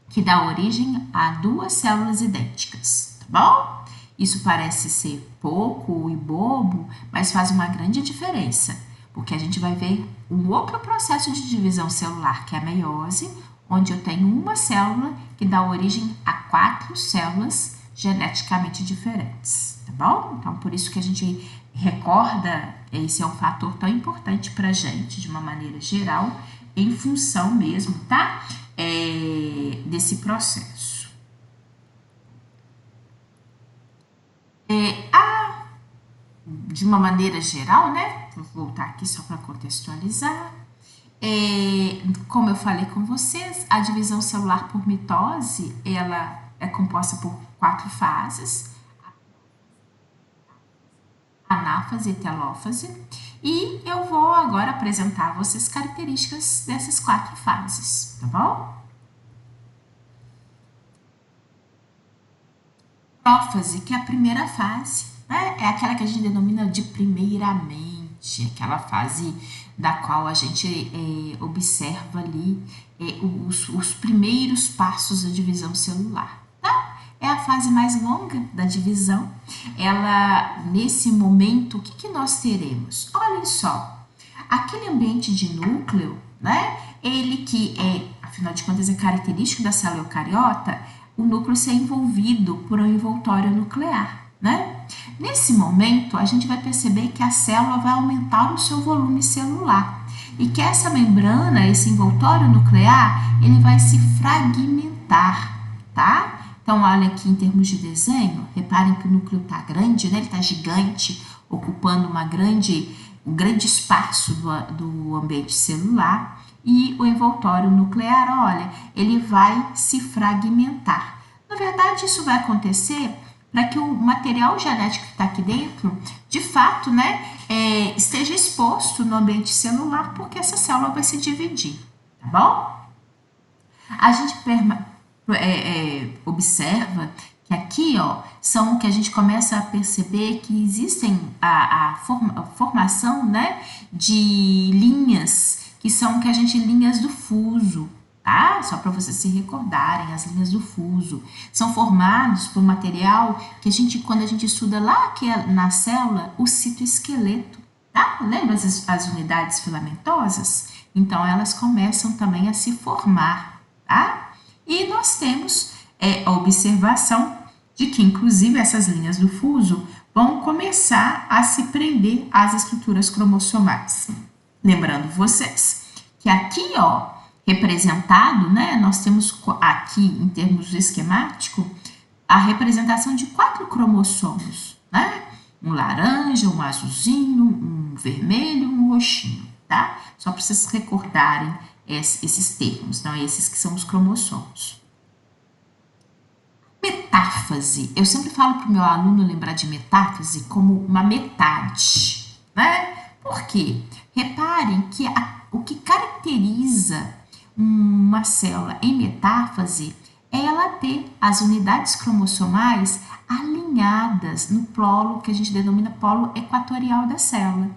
que dá origem a duas células idênticas, tá bom? Isso parece ser pouco e bobo, mas faz uma grande diferença, porque a gente vai ver um outro processo de divisão celular, que é a meiose, onde eu tenho uma célula que dá origem a 4 células geneticamente diferentes, tá bom? Então, por isso que a gente recorda, esse é um fator tão importante para a gente, de uma maneira geral, em função mesmo, tá? Desse processo. De uma maneira geral, né? Vou voltar aqui só para contextualizar. Como eu falei com vocês, a divisão celular por mitose, ela é composta por 4 fases: anáfase e telófase. E eu vou agora apresentar a vocês características dessas 4 fases, tá bom? Prófase, que é a primeira fase, né? É aquela que a gente denomina de primeiramente, aquela fase da qual a gente observa ali os primeiros passos da divisão celular, tá? É a fase mais longa da divisão. Ela, nesse momento, o que nós teremos? Olhem só, aquele ambiente de núcleo, né? Ele que afinal de contas, é característico da célula eucariota, o núcleo ser envolvido por um envoltório nuclear, né? Nesse momento, a gente vai perceber que a célula vai aumentar o seu volume celular e que essa membrana, esse envoltório nuclear, ele vai se fragmentar, tá? Então, olha aqui em termos de desenho, reparem que o núcleo está grande, né? Ele está gigante, ocupando um grande espaço do ambiente celular. E o envoltório nuclear, olha, ele vai se fragmentar. Na verdade, isso vai acontecer para que o material genético que está aqui dentro, de fato, né, esteja exposto no ambiente celular, porque essa célula vai se dividir, tá bom? A gente observa que aqui, ó, são que a gente começa a perceber que existem a formação, né, de linhas, que são linhas do fuso, tá? Só para vocês se recordarem, as linhas do fuso são formados por material que quando a gente estuda lá que é na célula, o citoesqueleto, tá? Lembra as unidades filamentosas? Então, elas começam também a se formar, tá? E nós temos a observação de que, inclusive, essas linhas do fuso vão começar a se prender às estruturas cromossomais. Lembrando vocês que aqui, ó, representado, né, nós temos aqui, em termos esquemático, a representação de 4 cromossomos, né? Um laranja, um azulzinho, um vermelho, um roxinho, tá? Só para vocês recordarem esses termos, não? Esses que são os cromossomos. Metáfase, eu sempre falo para o meu aluno lembrar de metáfase como uma metade, né? Por quê? Reparem que o que caracteriza uma célula em metáfase é ela ter as unidades cromossomais alinhadas no polo que a gente denomina polo equatorial da célula,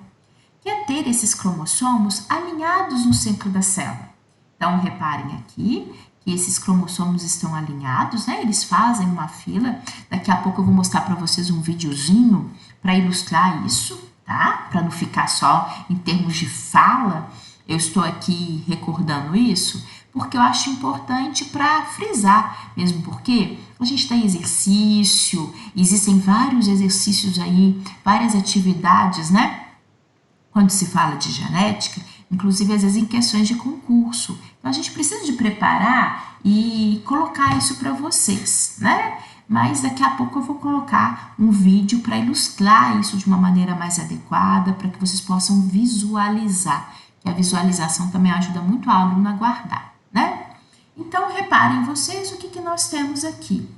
que é ter esses cromossomos alinhados no centro da célula. Então, reparem aqui que esses cromossomos estão alinhados, né? Eles fazem uma fila. Daqui a pouco eu vou mostrar para vocês um videozinho para ilustrar isso, tá? Para não ficar só em termos de fala, eu estou aqui recordando isso, porque eu acho importante para frisar, mesmo porque a gente tem exercício, existem vários exercícios aí, várias atividades, né? Quando se fala de genética, inclusive às vezes em questões de concurso, Então, a gente precisa de preparar e colocar isso para vocês, né? Mas daqui a pouco eu vou colocar um vídeo para ilustrar isso de uma maneira mais adequada, para que vocês possam visualizar, que a visualização também ajuda muito a aluno a guardar, né? Então, reparem vocês o que nós temos aqui.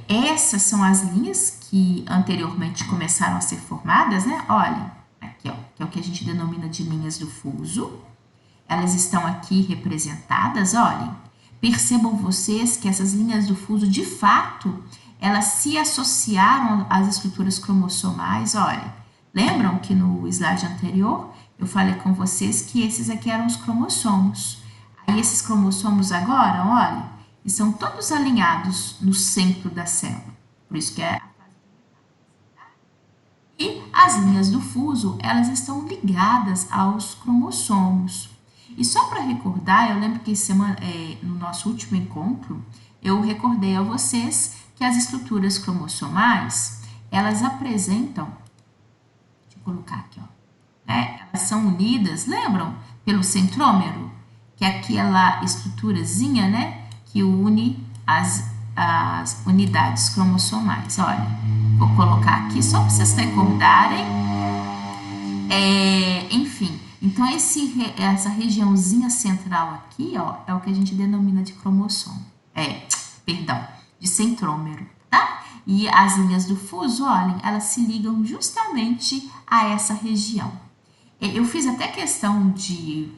Essas são as linhas que anteriormente começaram a ser formadas, né? Olhem, aqui, ó, que é o que a gente denomina de linhas do fuso. Elas estão aqui representadas, olhem. Percebam vocês que essas linhas do fuso, de fato, elas se associaram às estruturas cromossomais, olhem. Lembram que no slide anterior eu falei com vocês que esses aqui eram os cromossomos. Aí esses cromossomos agora, olhem, estão todos alinhados no centro da célula. Por isso que é a fase de metástase. E as linhas do fuso, elas estão ligadas aos cromossomos. E só para recordar, eu lembro que no nosso último encontro, eu recordei a vocês que as estruturas cromossomais, elas apresentam, deixa eu colocar aqui, ó, né? Elas são unidas, lembram? Pelo centrômero, que é aquela estruturazinha, né, que une as unidades cromossomais. Olha, vou colocar aqui só para vocês recordarem. Enfim, então essa regiãozinha central aqui, ó, é o que a gente denomina de cromossomo. De centrômero, tá? E as linhas do fuso, olhem, elas se ligam justamente a essa região. Eu fiz até questão de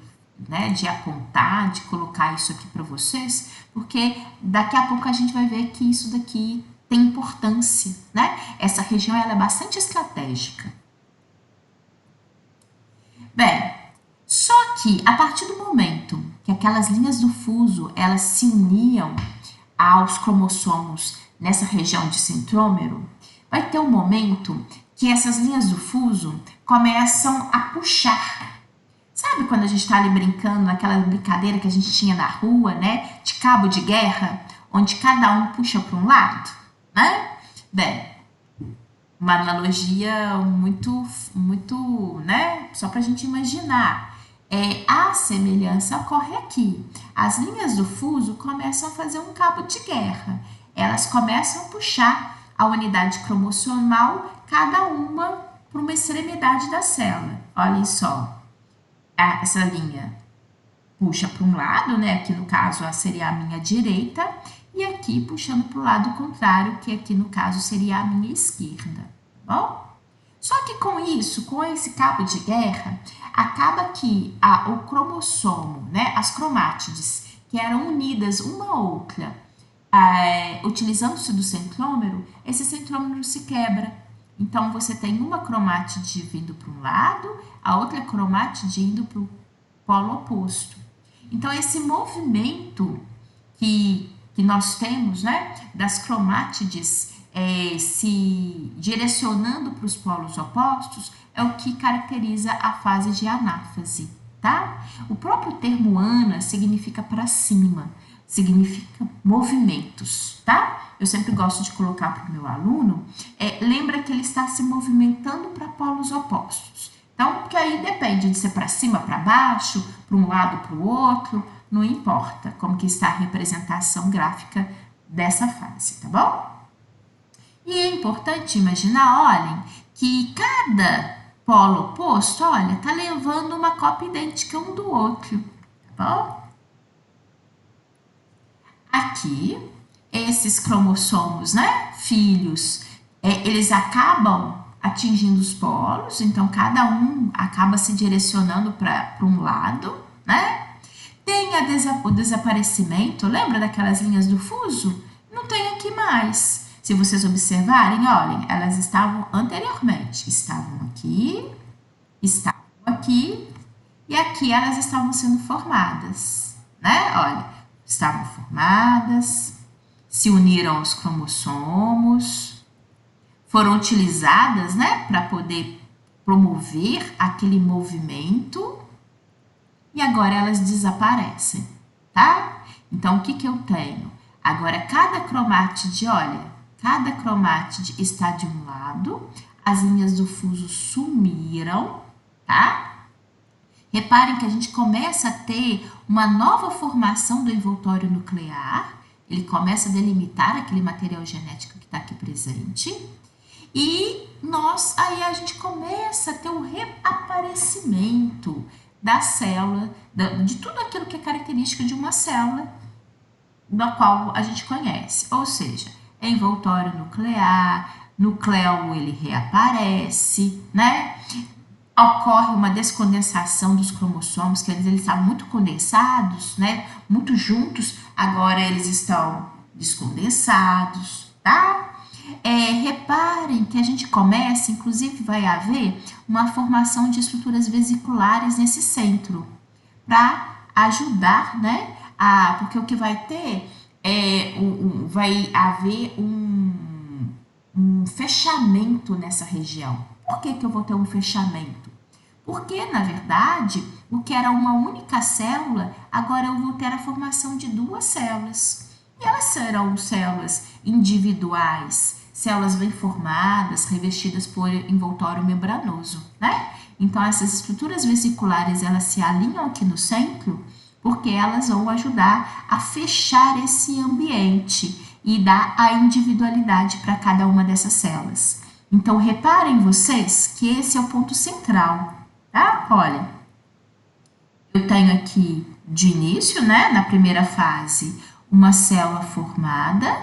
apontar, de colocar isso aqui para vocês, porque daqui a pouco a gente vai ver que isso daqui tem importância, né? Essa região ela é bastante estratégica. Bem, só que a partir do momento que aquelas linhas do fuso elas se uniam aos cromossomos nessa região de centrômero, vai ter um momento que essas linhas do fuso começam a puxar. Sabe quando a gente está ali brincando, naquela brincadeira que a gente tinha na rua, né? De cabo de guerra, onde cada um puxa para um lado, né? Bem, uma analogia muito, né? Só para a gente imaginar. A semelhança ocorre aqui. As linhas do fuso começam a fazer um cabo de guerra. Elas começam a puxar a unidade cromossomal, cada uma para uma extremidade da célula. Olhem só. Essa linha puxa para um lado, né? Aqui no caso seria a minha direita, e aqui puxando para o lado contrário, que aqui no caso seria a minha esquerda, tá bom? Só que com isso, com esse cabo de guerra, acaba que o cromossomo, né? As cromátides, que eram unidas uma à outra, utilizando-se do centrômero, esse centrômero se quebra. Então, você tem uma cromátide vindo para um lado, a outra cromátide indo para o polo oposto. Então, esse movimento que nós temos, né, das cromátides se direcionando para os polos opostos, é o que caracteriza a fase de anáfase, tá? O próprio termo ana significa para cima, significa movimentos, tá? Eu sempre gosto de colocar para o meu aluno, lembra que ele está se movimentando para polos opostos. Então, porque aí depende de ser para cima, para baixo, para um lado, para o outro, não importa como que está a representação gráfica dessa fase, tá bom? E é importante imaginar, olhem, que cada polo oposto, olha, tá levando uma cópia idêntica um do outro, tá bom? Aqui, esses cromossomos, né, filhos, eles acabam atingindo os polos, então cada um acaba se direcionando para um lado, né? Tem o desaparecimento, lembra daquelas linhas do fuso? Não tem aqui mais. Se vocês observarem, olhem, elas estavam anteriormente, estavam aqui, e aqui elas estavam sendo formadas, né? Olha, estavam formadas, se uniram aos cromossomos, foram utilizadas, né, para poder promover aquele movimento, e agora elas desaparecem, tá? Então, o que eu tenho? Agora, cada cromátide, olha, cada cromátide está de um lado, as linhas do fuso sumiram, tá? Reparem que a gente começa a ter uma nova formação do envoltório nuclear, ele começa a delimitar aquele material genético que está aqui presente, e aí a gente começa a ter um reaparecimento da célula, de tudo aquilo que é característico de uma célula, da qual a gente conhece, ou seja, envoltório nuclear, nucleolo ele reaparece, né? Ocorre uma descondensação dos cromossomos, que eles estavam muito condensados, né? Muito juntos, agora eles estão descondensados, tá? Reparem que a gente começa, inclusive vai haver uma formação de estruturas vesiculares nesse centro, para ajudar, né? Porque o que vai ter vai haver um fechamento nessa região. Por que eu vou ter um fechamento? Porque, na verdade, o que era uma única célula, agora eu vou ter a formação de duas células. E elas serão células individuais, células bem formadas, revestidas por envoltório membranoso, né? Então, essas estruturas vesiculares, elas se alinham aqui no centro, porque elas vão ajudar a fechar esse ambiente e dar a individualidade para cada uma dessas células. Então, reparem vocês que esse é o ponto central, tá? Olha, eu tenho aqui de início, né, na primeira fase, uma célula formada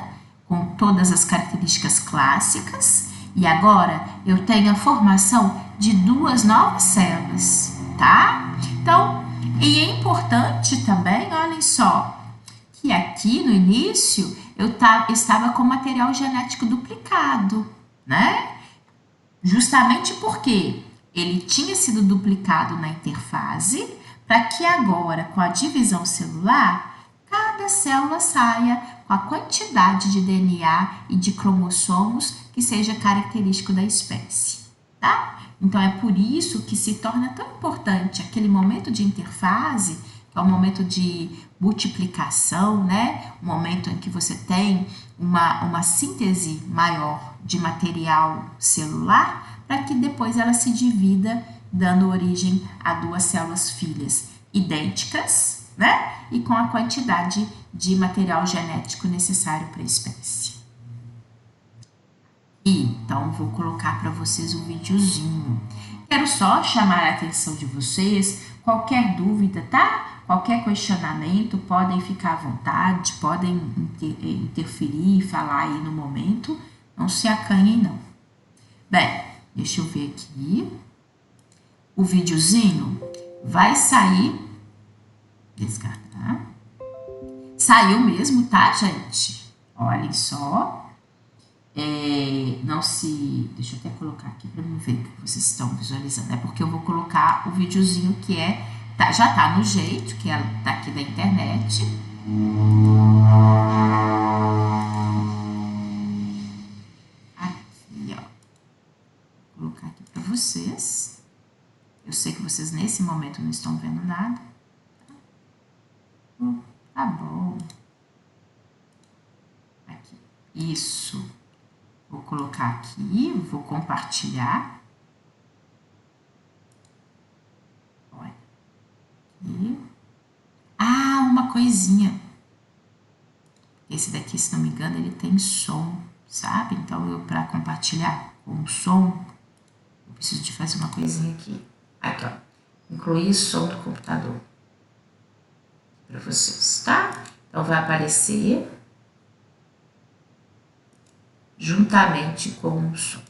com todas as características clássicas, e agora eu tenho a formação de duas novas células, tá? Então, e é importante também, olhem só, que aqui no início eu estava com material genético duplicado, né? Justamente porque ele tinha sido duplicado na interfase, para que agora, com a divisão celular, cada célula saia com a quantidade de DNA e de cromossomos que seja característico da espécie, tá? Então, é por isso que se torna tão importante aquele momento de interfase, que é o momento de multiplicação, né? O momento em que você tem uma síntese maior de material celular, para que depois ela se divida, dando origem a duas células filhas idênticas, né? E com a quantidade de material genético necessário para a espécie. Então, vou colocar para vocês um videozinho. Quero só chamar a atenção de vocês. Qualquer dúvida, tá? Qualquer questionamento, podem ficar à vontade, podem interferir e falar aí no momento. Não se acanhem, não. Bem, deixa eu ver aqui. O videozinho vai sair. Descartar. Saiu mesmo, tá, gente? Olhem só. Deixa eu até colocar aqui para mim ver o que vocês estão visualizando. É porque eu vou colocar o videozinho que já tá no jeito, que tá aqui da internet. Aqui, ó. Vou colocar aqui para vocês. Eu sei que vocês nesse momento não estão vendo nada. Tá bom. Aqui. Isso. Vou colocar aqui, vou compartilhar. Olha. Aqui. Uma coisinha. Esse daqui, se não me engano, ele tem som, sabe? Então, para compartilhar com o som, eu preciso de fazer uma coisinha aqui. Aqui, ó. Incluir som do computador. Para vocês, tá? Então, vai aparecer juntamente com o som.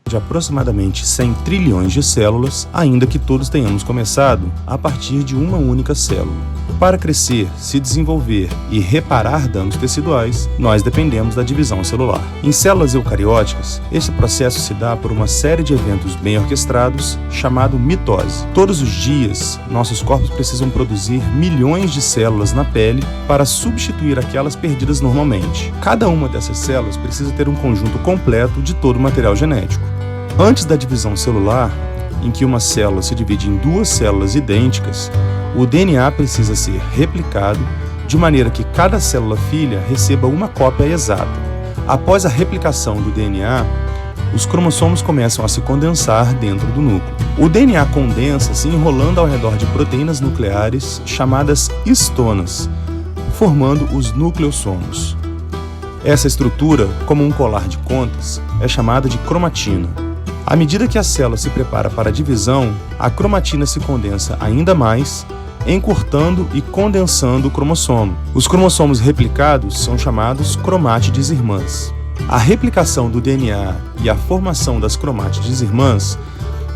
De aproximadamente 100 trilhões de células, ainda que todos tenhamos começado a partir de uma única célula. Para crescer, se desenvolver e reparar danos teciduais, nós dependemos da divisão celular. Em células eucarióticas, esse processo se dá por uma série de eventos bem orquestrados, chamado mitose. Todos os dias, nossos corpos precisam produzir milhões de células na pele para substituir aquelas perdidas normalmente. Cada uma dessas células precisa ter um conjunto completo de todo o material genético. Antes da divisão celular, em que uma célula se divide em duas células idênticas, o DNA precisa ser replicado de maneira que cada célula filha receba uma cópia exata. Após a replicação do DNA, os cromossomos começam a se condensar dentro do núcleo. O DNA condensa se enrolando ao redor de proteínas nucleares chamadas histonas, formando os nucleossomos. Essa estrutura, como um colar de contas, é chamada de cromatina. À medida que a célula se prepara para a divisão, a cromatina se condensa ainda mais, encurtando e condensando o cromossomo. Os cromossomos replicados são chamados cromátides irmãs. A replicação do DNA e a formação das cromátides irmãs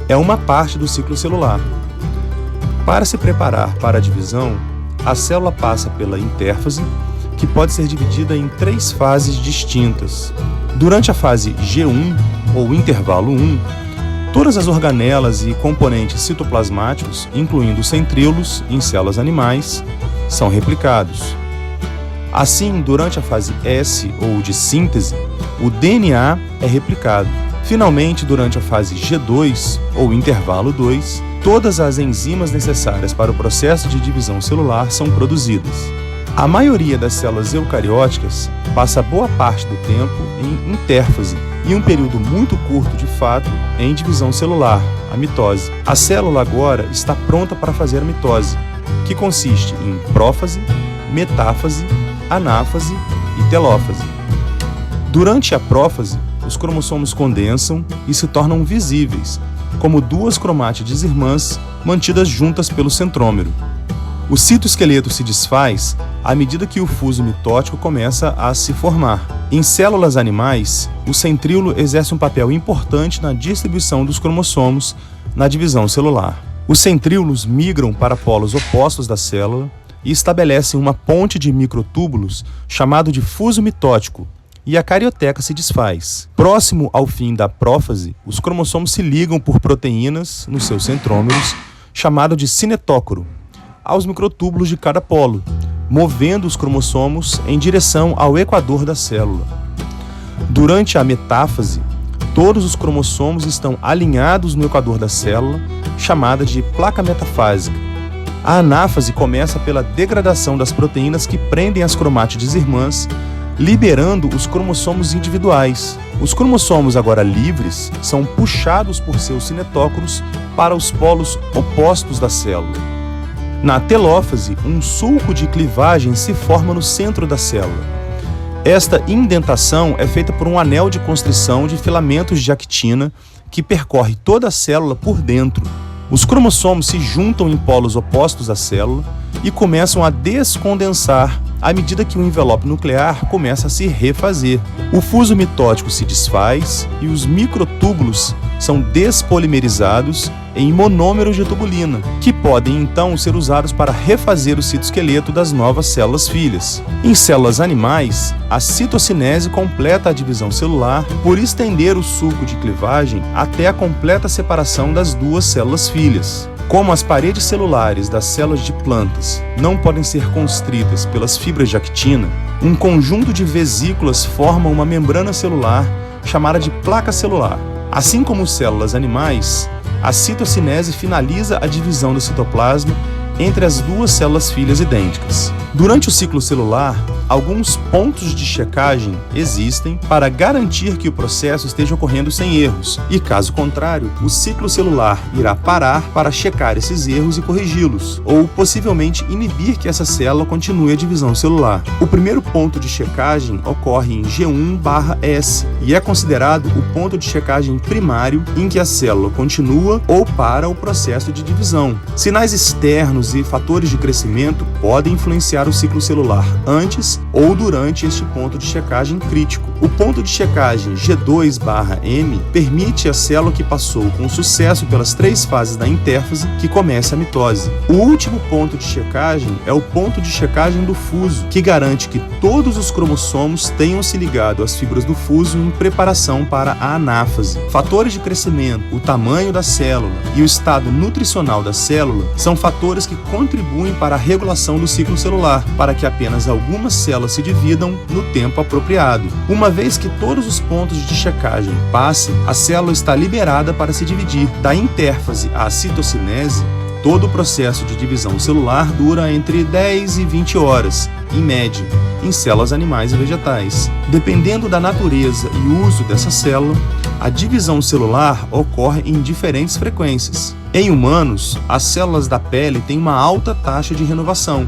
é uma parte do ciclo celular. Para se preparar para a divisão, a célula passa pela intérfase, que pode ser dividida em 3 fases distintas. Durante a fase G1, ou intervalo 1, todas as organelas e componentes citoplasmáticos, incluindo os centríolos em células animais, são replicados. Assim, durante a fase S, ou de síntese, o DNA é replicado. Finalmente, durante a fase G2, ou intervalo 2, todas as enzimas necessárias para o processo de divisão celular são produzidas. A maioria das células eucarióticas passa boa parte do tempo em intérfase e um período muito curto de fato em divisão celular, a mitose. A célula agora está pronta para fazer a mitose, que consiste em prófase, metáfase, anáfase e telófase. Durante a prófase, os cromossomos condensam e se tornam visíveis, como 2 cromátides irmãs mantidas juntas pelo centrômero. O citoesqueleto se desfaz à medida que o fuso mitótico começa a se formar. Em células animais, o centríolo exerce um papel importante na distribuição dos cromossomos na divisão celular. Os centríolos migram para polos opostos da célula e estabelecem uma ponte de microtúbulos chamado de fuso mitótico, e a carioteca se desfaz. Próximo ao fim da prófase, os cromossomos se ligam por proteínas nos seus centrômeros, chamado de cinetócoro, aos microtúbulos de cada polo, movendo os cromossomos em direção ao equador da célula. Durante a metáfase, todos os cromossomos estão alinhados no equador da célula, chamada de placa metafásica. A anáfase começa pela degradação das proteínas que prendem as cromátides irmãs, liberando os cromossomos individuais. Os cromossomos agora livres são puxados por seus cinetócoros para os polos opostos da célula. Na telófase, um sulco de clivagem se forma no centro da célula. Esta indentação é feita por um anel de constrição de filamentos de actina que percorre toda a célula por dentro. Os cromossomos se juntam em polos opostos à célula e começam a descondensar à medida que o envelope nuclear começa a se refazer. O fuso mitótico se desfaz e os microtúbulos são despolimerizados em monômeros de tubulina, que podem então ser usados para refazer o citoesqueleto das novas células filhas. Em células animais, a citocinese completa a divisão celular por estender o sulco de clivagem até a completa separação das 2 células filhas. Como as paredes celulares das células de plantas não podem ser constritas pelas fibras de actina, um conjunto de vesículas forma uma membrana celular chamada de placa celular. Assim como células animais, a citocinese finaliza a divisão do citoplasma entre as 2 células filhas idênticas. Durante o ciclo celular, alguns pontos de checagem existem para garantir que o processo esteja ocorrendo sem erros, e caso contrário, o ciclo celular irá parar para checar esses erros e corrigi-los, ou possivelmente inibir que essa célula continue a divisão celular. O primeiro ponto de checagem ocorre em G1/S e é considerado o ponto de checagem primário em que a célula continua ou para o processo de divisão. Sinais externos e fatores de crescimento podem influenciar o ciclo celular antes ou durante este ponto de checagem crítico. O ponto de checagem G2/M permite à célula que passou com sucesso pelas 3 fases da intérfase que comece a mitose. O último ponto de checagem é o ponto de checagem do fuso, que garante que todos os cromossomos tenham se ligado às fibras do fuso em preparação para a anáfase. Fatores de crescimento, o tamanho da célula e o estado nutricional da célula são fatores que contribuem para a regulação do ciclo celular, para que apenas algumas células se dividam no tempo apropriado. Uma vez que todos os pontos de checagem passem, a célula está liberada para se dividir. Da intérfase à citocinese, Todo o processo de divisão celular dura entre 10 e 20 horas, em média, em células animais e vegetais. Dependendo da natureza e uso dessa célula, a divisão celular ocorre em diferentes frequências. Em humanos, as células da pele têm uma alta taxa de renovação,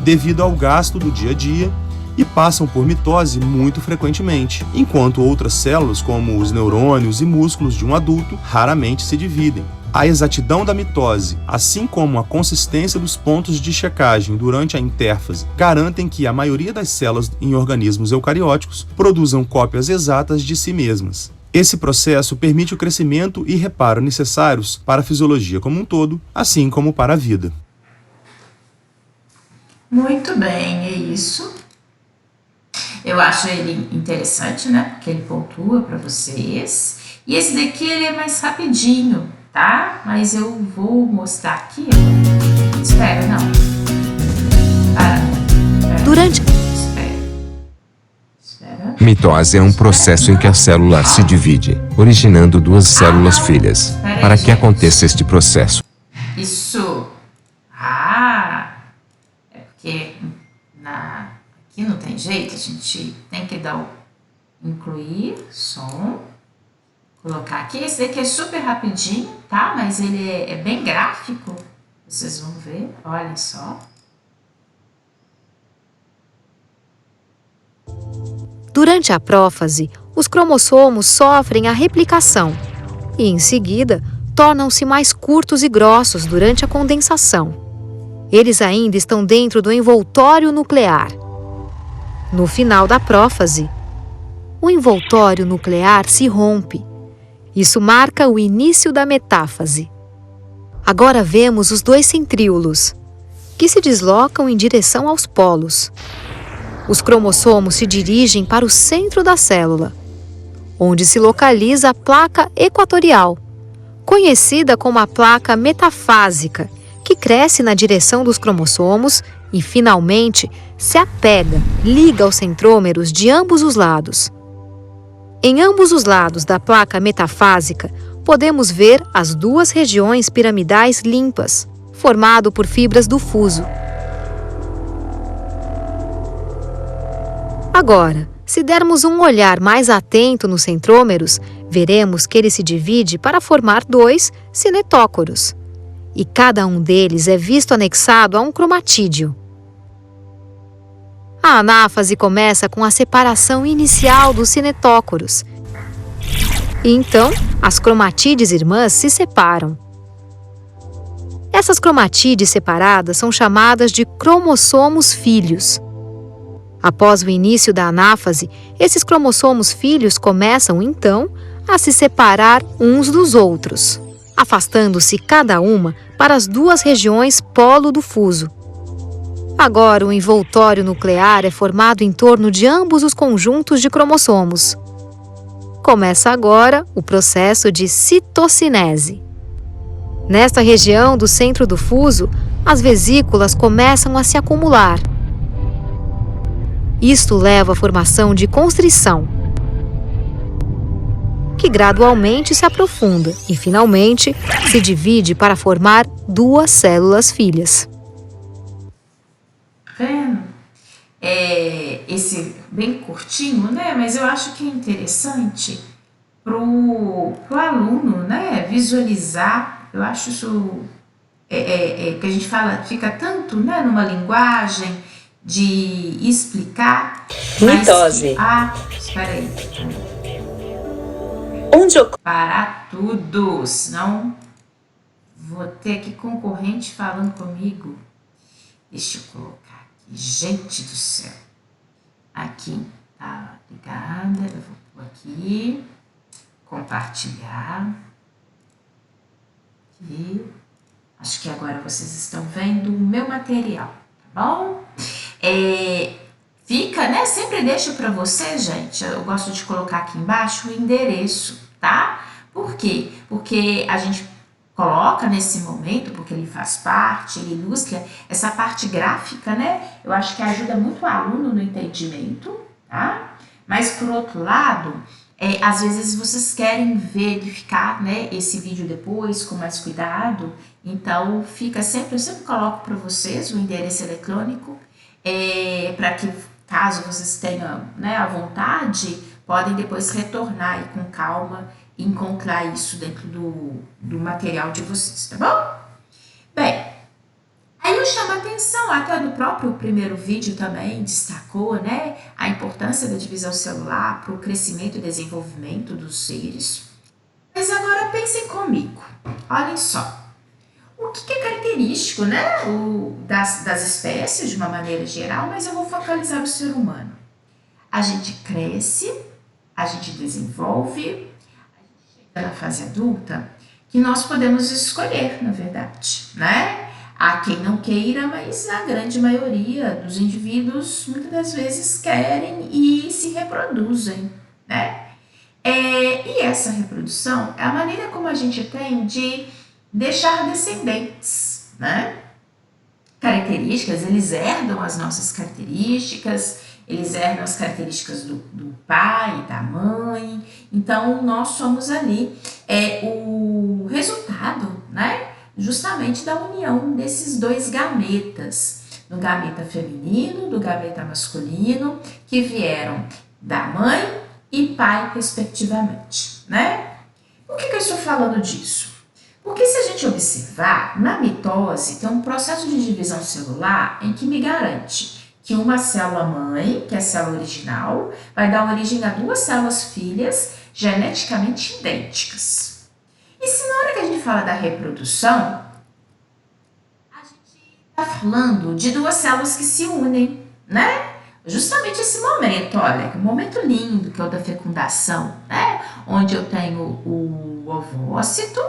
devido ao gasto do dia a dia, e passam por mitose muito frequentemente, enquanto outras células, como os neurônios e músculos de um adulto, raramente se dividem. A exatidão da mitose, assim como a consistência dos pontos de checagem durante a intérfase, garantem que a maioria das células em organismos eucarióticos produzam cópias exatas de si mesmas. Esse processo permite o crescimento e reparo necessários para a fisiologia como um todo, assim como para a vida. Muito bem, é isso. Eu acho ele interessante, né? Porque ele pontua para vocês. E esse daqui ele é mais rapidinho, tá? Mas eu vou mostrar aqui. Espera, não. Durante mitose é um processo em que a célula se divide, originando duas células filhas. Para que aconteça este processo? Isso. É porque aqui não tem jeito, a gente tem que dar o incluir som, colocar aqui. Esse daqui é super rapidinho, tá? Mas ele é bem gráfico. Vocês vão ver, olhem só. Durante a prófase, os cromossomos sofrem a replicação e, em seguida, tornam-se mais curtos e grossos durante a condensação. Eles ainda estão dentro do envoltório nuclear. No final da prófase, o envoltório nuclear se rompe. Isso marca o início da metáfase. Agora vemos os dois centríolos, que se deslocam em direção aos polos. Os cromossomos se dirigem para o centro da célula, onde se localiza a placa equatorial, conhecida como a placa metafásica, que cresce na direção dos cromossomos e, finalmente, se apega, liga aos centrômeros de ambos os lados. Em ambos os lados da placa metafásica, podemos ver as duas regiões piramidais limpas, formado por fibras do fuso. Agora, se dermos um olhar mais atento nos centrômeros, veremos que ele se divide para formar dois cinetócoros, e cada um deles é visto anexado a um cromatídeo. A anáfase começa com a separação inicial dos cinetócoros, e então as cromatídees irmãs se separam. Essas cromatídees separadas são chamadas de cromossomos filhos. Após o início da anáfase, esses cromossomos filhos começam, então, a se separar uns dos outros, afastando-se cada uma para as duas regiões polo do fuso. Agora, o envoltório nuclear é formado em torno de ambos os conjuntos de cromossomos. Começa agora o processo de citocinese. Nesta região do centro do fuso, as vesículas começam a se acumular. Isto leva à formação de constrição, que gradualmente se aprofunda e, finalmente, se divide para formar duas células filhas. Vendo? Esse bem curtinho, né? Mas eu acho que é interessante pro aluno, né? Visualizar. Eu acho isso que a gente fala, fica tanto, né? Numa linguagem de explicar. Mitose. Espera aí. Onde eu... Parar tudo, senão vou ter aqui concorrente falando comigo. Deixa eu colocar aqui. Gente do céu. Aqui, tá ligada. Eu vou pôr aqui. Compartilhar. Aqui. Acho que agora vocês estão vendo o meu material, tá bom? Fica, né? Sempre deixo para você, gente. Eu gosto de colocar aqui embaixo o endereço, tá? Por quê? Porque a gente coloca nesse momento, porque ele faz parte, ele ilustra essa parte gráfica, né? Eu acho que ajuda muito o aluno no entendimento, tá? Mas, por outro lado, Às vezes vocês querem verificar, né, esse vídeo depois com mais cuidado, então eu sempre coloco para vocês o endereço eletrônico, para que caso vocês tenham, né, a vontade, podem depois retornar aí com calma e encontrar isso dentro do material de vocês, tá bom? Bem, aí eu chamo a atenção, até no próprio primeiro vídeo também destacou, né, a importância da divisão celular para o crescimento e desenvolvimento dos seres. Mas agora pensem comigo, olhem só. O que é característico, né, das espécies de uma maneira geral, mas eu vou focalizar no ser humano. A gente cresce, a gente desenvolve, a gente chega na fase adulta, que nós podemos escolher, na verdade, né? Há quem não queira, mas a grande maioria dos indivíduos muitas das vezes querem e se reproduzem, né? E essa reprodução é a maneira como a gente tem de deixar descendentes, né? Características, eles herdam as nossas características, eles herdam as características do pai, da mãe, então nós somos ali o resultado, né? Justamente da união desses dois gametas, do gameta feminino, do gameta masculino, que vieram da mãe e pai, respectivamente, né? Por que eu estou falando disso? Porque se a gente observar, na mitose tem um processo de divisão celular em que me garante que uma célula mãe, que é a célula original, vai dar origem a duas células filhas geneticamente idênticas. E se na hora que a gente fala da reprodução, a gente está falando de duas células que se unem, né? Justamente esse momento, olha, que momento lindo que é o da fecundação, né? Onde eu tenho o ovócito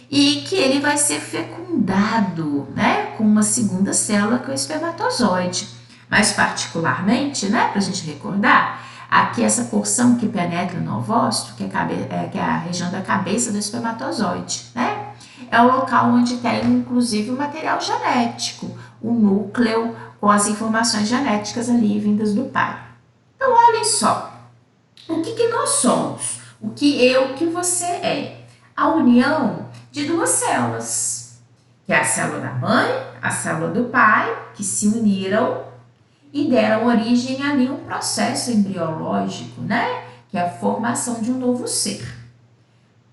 e que ele vai ser fecundado, né? Com uma segunda célula que é o espermatozoide. Mais particularmente, né? Para a gente recordar, aqui essa porção que penetra no ovócito, que é a região da cabeça do espermatozoide, né? É o local onde tem, inclusive, o material genético, o núcleo com as informações genéticas ali vindas do pai. Então, olhem só, o que nós somos? O que você é? A união de duas células, que é a célula da mãe, a célula do pai, que se uniram e deram origem ali a um processo embriológico, né? Que é a formação de um novo ser.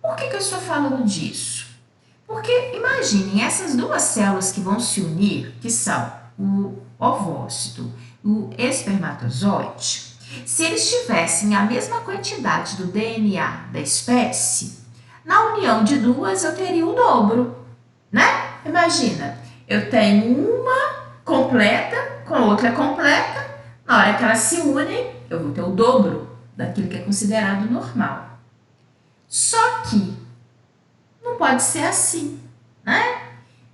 Por que eu estou falando disso? Porque imaginem essas duas células que vão se unir, que são o ovócito e o espermatozoide, se eles tivessem a mesma quantidade do DNA da espécie, na união de duas eu teria o dobro, né? Imagina, eu tenho uma completa com a outra completa, na hora que elas se unem, eu vou ter o dobro daquilo que é considerado normal. Só que não pode ser assim, né?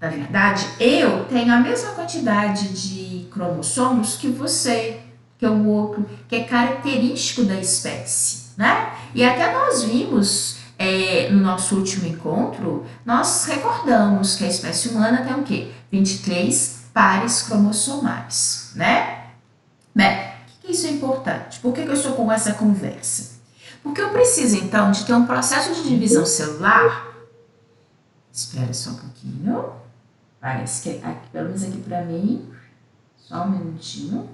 Na verdade, eu tenho a mesma quantidade de cromossomos que você, que o outro, que é característico da espécie, né? E até nós vimos no nosso último encontro, nós recordamos que a espécie humana tem o quê? 23 pares cromossomais, né? Bem, por que isso é importante? Por que eu estou com essa conversa? Porque eu preciso, então, de ter um processo de divisão celular. Espera só um pouquinho. Parece que aqui, pelo menos aqui para mim, só um minutinho.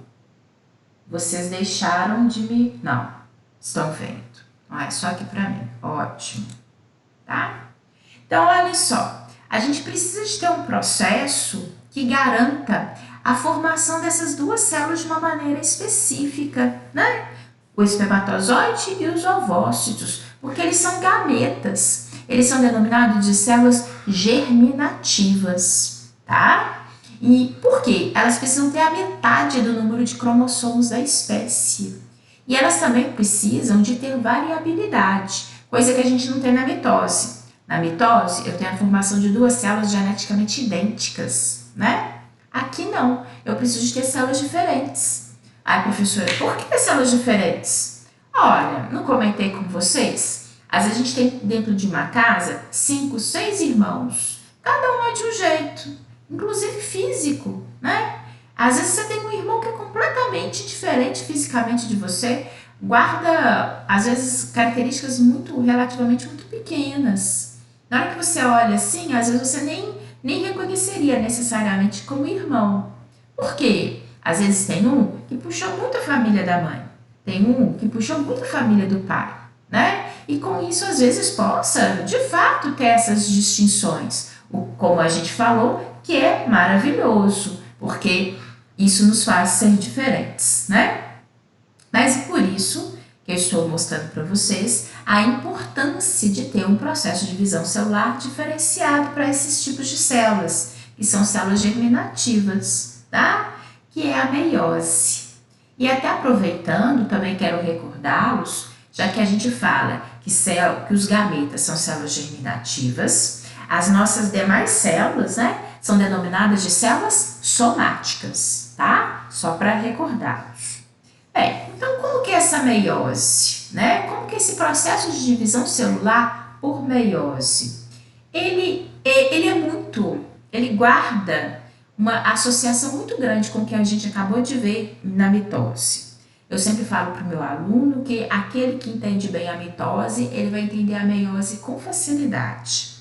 Vocês deixaram de me... Não, estão vendo. É só aqui para mim. Ótimo. Tá? Então, olha só. A gente precisa de ter um processo que garanta a formação dessas duas células de uma maneira específica, né? O espermatozoide e os ovócitos, porque eles são gametas. Eles são denominados de células germinativas, tá? E por quê? Elas precisam ter a metade do número de cromossomos da espécie. E elas também precisam de ter variabilidade, coisa que a gente não tem na mitose. Na mitose, eu tenho a formação de duas células geneticamente idênticas, né? Aqui não, eu preciso de ter células diferentes. Ai, professora, por que células diferentes? Olha, não comentei com vocês? Às vezes a gente tem dentro de uma casa 5, 6 irmãos. Cada um é de um jeito, inclusive físico, né? Às vezes você tem um irmão que é completamente diferente fisicamente de você, guarda, às vezes, características relativamente muito pequenas. Na hora que você olha assim, às vezes você nem reconheceria necessariamente como irmão. Por quê? Às vezes tem um que puxou muito a família da mãe, tem um que puxou muito a família do pai, né? E com isso, às vezes, possa, de fato, ter essas distinções. Como a gente falou, que é maravilhoso, porque isso nos faz ser diferentes, né? Mas por isso que eu estou mostrando para vocês a importância de ter um processo de divisão celular diferenciado para esses tipos de células, que são células germinativas, tá? Que é a meiose. E até aproveitando, também quero recordá-los, já que a gente fala que os gametas são células germinativas, as nossas demais células, né, são denominadas de células somáticas, tá? Só para recordá-los. Bem, então como que é essa meiose, né? Como que é esse processo de divisão celular por meiose? Ele guarda uma associação muito grande com o que a gente acabou de ver na mitose. Eu sempre falo para o meu aluno que aquele que entende bem a mitose, ele vai entender a meiose com facilidade.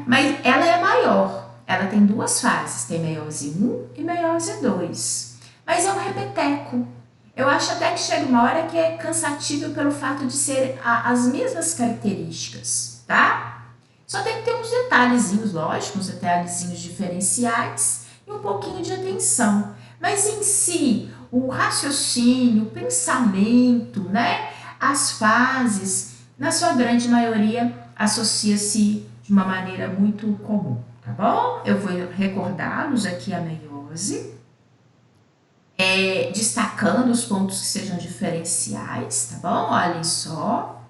Mas ela é maior, ela tem duas fases, tem meiose 1 e meiose 2. Mas é um repeteco. Eu acho até que chega uma hora que é cansativo pelo fato de ser as mesmas características, tá? Só tem que ter uns detalhezinhos, lógico, uns detalhezinhos diferenciais e um pouquinho de atenção. Mas em si, o raciocínio, o pensamento, né? As fases, na sua grande maioria, associa-se de uma maneira muito comum, tá bom? Eu vou recordá-los aqui a meiose, destacando os pontos que sejam diferenciais, tá bom? Olhem só,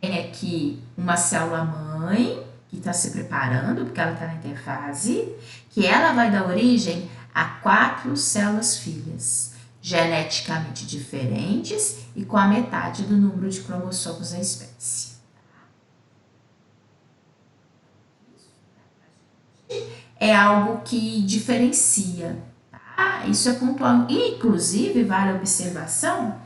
tem aqui uma célula-mãe que está se preparando, porque ela está na interfase, que ela vai dar origem a 4 células filhas, geneticamente diferentes e com a metade do número de cromossomos da espécie. É algo que diferencia, tá? Isso é pontual. Inclusive, vale a observação,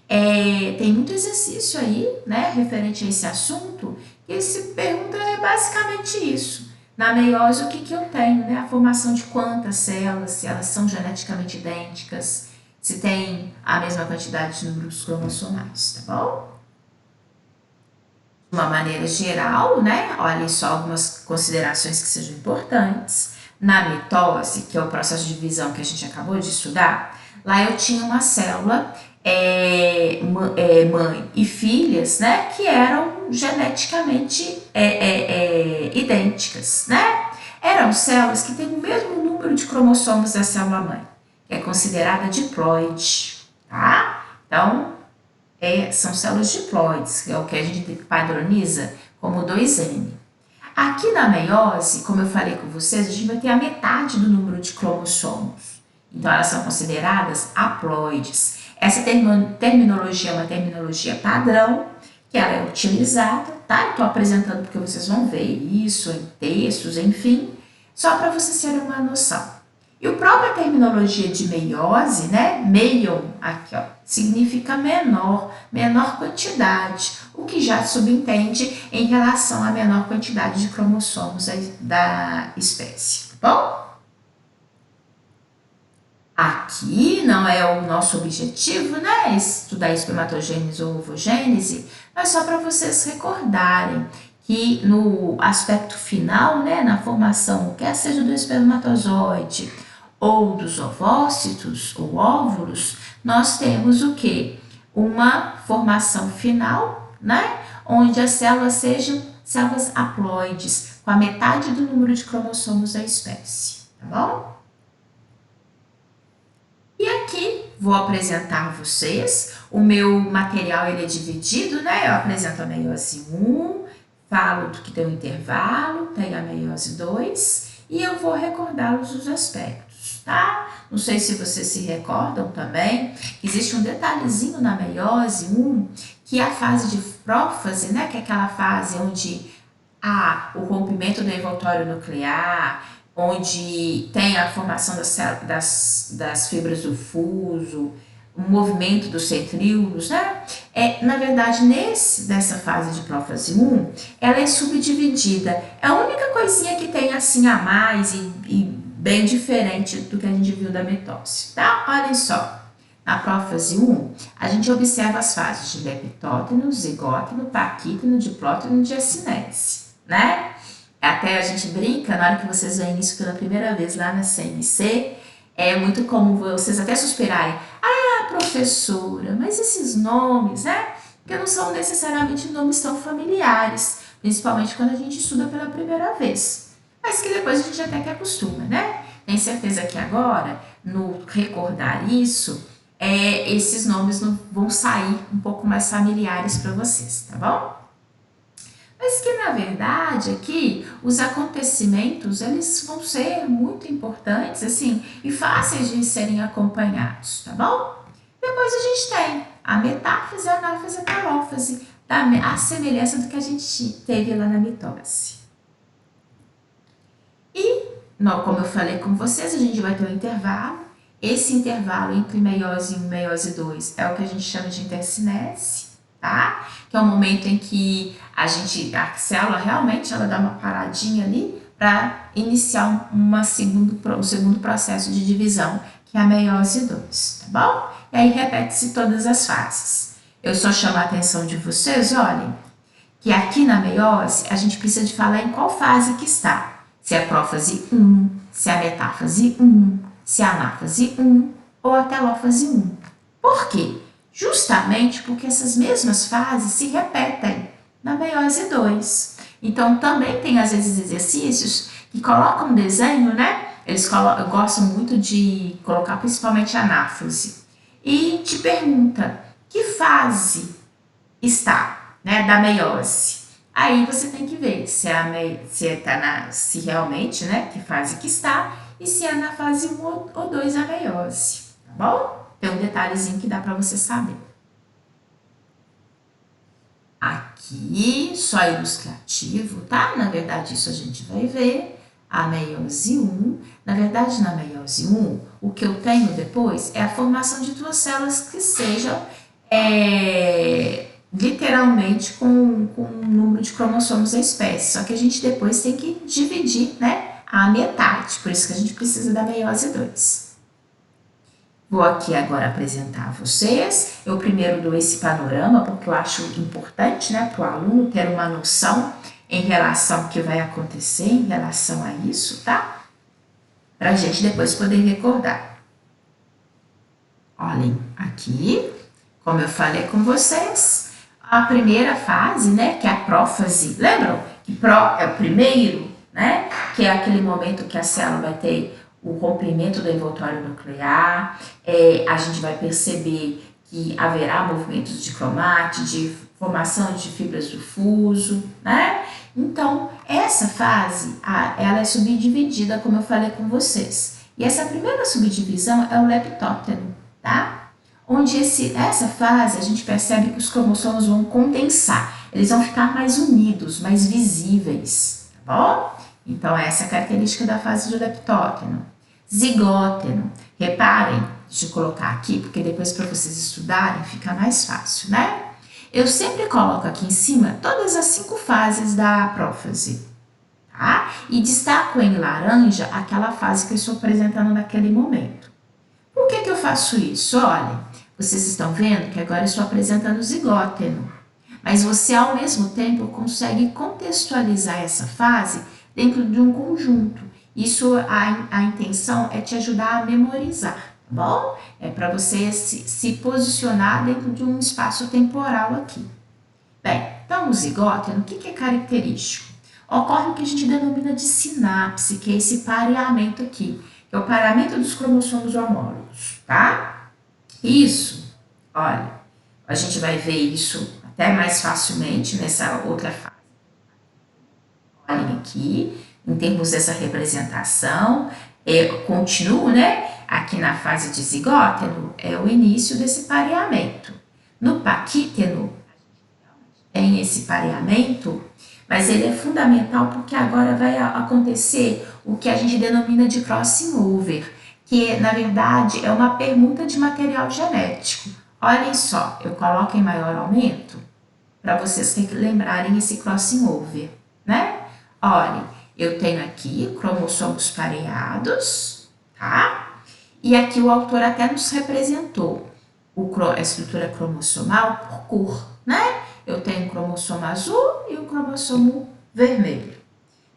tem muito exercício aí, né, referente a esse assunto, que se pergunta basicamente isso. Na meiose, o que eu tenho, né? A formação de quantas células, se elas são geneticamente idênticas, se tem a mesma quantidade de números cromossomais, tá bom? De uma maneira geral, né? Olhem só algumas considerações que sejam importantes. Na mitose, que é o processo de divisão que a gente acabou de estudar, lá eu tinha uma célula, mãe e filhas, né? Que eram geneticamente idênticas, né? Eram células que têm o mesmo número de cromossomos da célula-mãe, que é considerada diploide, tá? Então, são células diploides, que é o que a gente padroniza como 2N. Aqui na meiose, como eu falei com vocês, a gente vai ter a metade do número de cromossomos. Então, elas são consideradas haploides. Essa terminologia é uma terminologia padrão, que ela é utilizada, tá? Estou apresentando porque vocês vão ver isso em textos, enfim, só para vocês terem uma noção. E a própria terminologia de meiose, né? Meion, aqui ó, significa menor quantidade, o que já subentende em relação à menor quantidade de cromossomos da espécie, tá bom? Aqui não é o nosso objetivo, né? Estudar espermatogênese ou ovogênese, mas só para vocês recordarem que no aspecto final, né, na formação, quer seja do espermatozoide ou dos ovócitos ou óvulos, nós temos o quê? Uma formação final, né, onde as células sejam células haploides, com a metade do número de cromossomos da espécie, tá bom? E aqui vou apresentar a vocês, o meu material ele é dividido, né, eu apresento a meiose 1, falo do que tem um intervalo, tem a meiose 2 e eu vou recordá-los os aspectos, tá? Não sei se vocês se recordam também, que existe um detalhezinho na meiose 1, que é a fase de prófase, né? Que é aquela fase onde há o rompimento do envoltório nuclear, onde tem a formação das fibras do fuso, o movimento dos centríolos, né? Na verdade, nessa fase de prófase 1, ela é subdividida. É a única coisinha que tem assim a mais e bem diferente do que a gente viu da mitose, tá? Olhem só, na prófase 1, a gente observa as fases de leptóteno, zigóteno, paquíteno, diplóteno e diacinese, né? Até a gente brinca, na hora que vocês veem isso pela primeira vez lá na CMC, é muito comum vocês até suspirarem: ah, professora, mas esses nomes, né? Que não são necessariamente nomes tão familiares, principalmente quando a gente estuda pela primeira vez. Mas que depois a gente até que acostuma, né? Tenho certeza que agora, no recordar isso, esses nomes vão sair um pouco mais familiares para vocês, tá bom? Mas que, na verdade, aqui, os acontecimentos, eles vão ser muito importantes, assim, e fáceis de serem acompanhados, tá bom? Depois a gente tem a metáfase, a anáfase e a telófase, a semelhança do que a gente teve lá na mitose. E, como eu falei com vocês, a gente vai ter um intervalo. Esse intervalo entre meiose 1 e meiose 2 é o que a gente chama de intercinese, tá? Que é o momento em que a célula realmente ela dá uma paradinha ali para iniciar o segundo processo de divisão, que é a meiose 2, tá bom? E aí repete-se todas as fases. Eu só chamo a atenção de vocês, olhem, que aqui na meiose a gente precisa de falar em qual fase que está. Se é a prófase 1, se é a metáfase 1, se é a anáfase 1 ou a telófase 1. Por quê? Justamente porque essas mesmas fases se repetem na meiose 2. Então, também tem, às vezes, exercícios que colocam desenho, né? Eles gostam muito de colocar principalmente a anáfase. E te pergunta, que fase está, né, da meiose? Aí você tem que ver se realmente, né, que fase que está e se é na fase 1 ou 2 a meiose, tá bom? Tem um detalhezinho que dá para você saber. Aqui, só ilustrativo, tá? Na verdade, isso a gente vai ver. A meiose 1. Na verdade, na meiose 1, o que eu tenho depois é a formação de duas células que sejam literalmente com um número de cromossomos da espécie. Só que a gente depois tem que dividir, né, a metade. Por isso que a gente precisa da meiose 2. Vou aqui agora apresentar a vocês. Eu primeiro dou esse panorama, porque eu acho importante, né, para o aluno ter uma noção em relação ao que vai acontecer, em relação a isso, tá? Para a gente depois poder recordar. Olhem aqui, como eu falei com vocês, a primeira fase, né, que é a prófase. Lembram que pró é o primeiro, né, que é aquele momento que a célula vai ter o rompimento do envoltório nuclear, a gente vai perceber que haverá movimentos de cromate, de formação de fibras do fuso, né? Então, essa fase, ela é subdividida, como eu falei com vocês. E essa primeira subdivisão é o leptóteno, tá? Onde essa fase, a gente percebe que os cromossomos vão condensar. Eles vão ficar mais unidos, mais visíveis, tá bom? Então, essa é a característica da fase do leptóteno. Zigóteno. Reparem, deixa eu colocar aqui, porque depois para vocês estudarem fica mais fácil, né? Eu sempre coloco aqui em cima todas as 5 fases da prófase, tá? E destaco em laranja aquela fase que eu estou apresentando naquele momento. Por que eu faço isso? Olhem, vocês estão vendo que agora eu estou apresentando o zigóteno, mas você ao mesmo tempo consegue contextualizar essa fase dentro de um conjunto. Isso, a intenção é te ajudar a memorizar, tá bom? É para você se posicionar dentro de um espaço temporal aqui. Bem, então o zigóteno, o que é característico? Ocorre o que a gente denomina de sinapse, que é esse pareamento aqui, que é o pareamento dos cromossomos homólogos, tá? Isso, olha, a gente vai ver isso até mais facilmente nessa outra fase. Olhem aqui, em termos dessa representação, continuo, né? Aqui na fase de zigóteno, é o início desse pareamento. No paquíteno, tem esse pareamento, mas ele é fundamental porque agora vai acontecer o que a gente denomina de crossing over, que na verdade é uma permuta de material genético. Olhem só, eu coloco em maior aumento para vocês lembrarem esse crossing over, né? Olhem, eu tenho aqui cromossomos pareados, tá? E aqui o autor até nos representou a estrutura cromossomal por cor, né? Eu tenho um cromossomo azul e um cromossomo vermelho.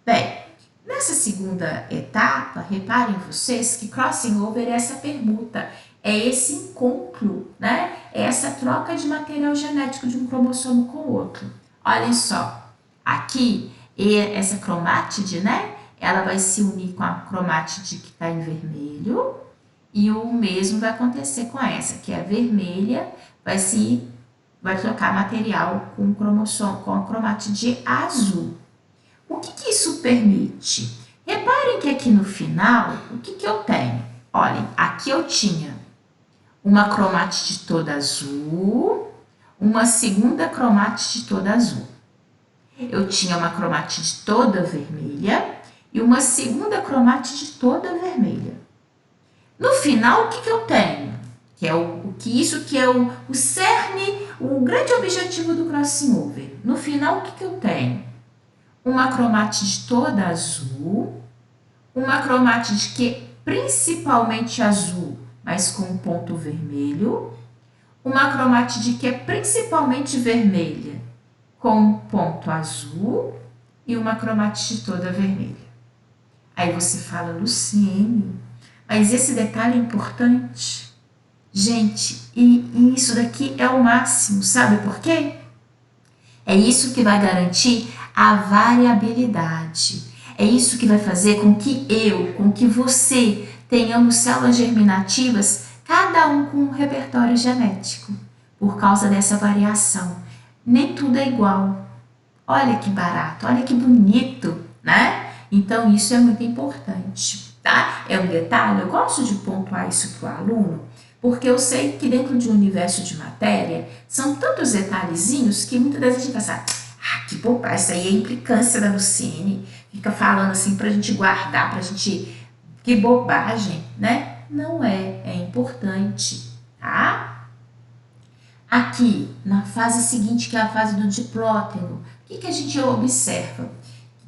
Bem, nessa segunda etapa, reparem vocês que crossing over é essa permuta, é esse encontro, né? É essa troca de material genético de um cromossomo com o outro. Olhem só, aqui essa cromátide, né? Ela vai se unir com a cromátide que está em vermelho e o mesmo vai acontecer com essa, que é a vermelha, vai trocar material com o cromossomo, com a cromátide azul. O que isso permite? Reparem que aqui no final, o que eu tenho? Olhem, aqui eu tinha uma cromátide toda azul, uma segunda cromátide toda azul. Eu tinha uma cromátide toda vermelha e uma segunda cromátide toda vermelha. No final, o que eu tenho? Que é isso que é o cerne, o grande objetivo do crossing over. No final, o que eu tenho? Uma cromátide toda azul, uma cromátide que é principalmente azul, mas com um ponto vermelho, uma cromátide que é principalmente vermelha, com um ponto azul e uma cromátide toda vermelha. Aí você fala, Luciene, mas esse detalhe é importante. Gente, e isso daqui é o máximo, sabe por quê? É isso que vai garantir a variabilidade. É isso que vai fazer com que você tenhamos células germinativas, cada um com um repertório genético, por causa dessa variação. Nem tudo é igual. Olha que barato, olha que bonito, né? Então, isso é muito importante, tá? É um detalhe, eu gosto de pontuar isso para o aluno, porque eu sei que dentro de um universo de matéria, são tantos detalhezinhos que muitas vezes a gente pensa, que bobagem, isso aí é implicância da Luciene, fica falando assim pra gente guardar, pra gente... Que bobagem, né? Não é, é importante, tá? Aqui, na fase seguinte, que é a fase do diplóteno, o que a gente observa?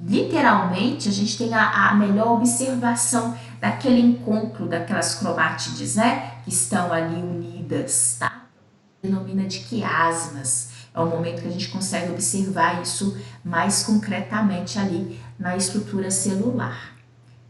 Literalmente, a gente tem a melhor observação daquele encontro daquelas cromátides, né? Que estão ali unidas, tá? Denomina de quiasmas. É o momento que a gente consegue observar isso mais concretamente ali na estrutura celular.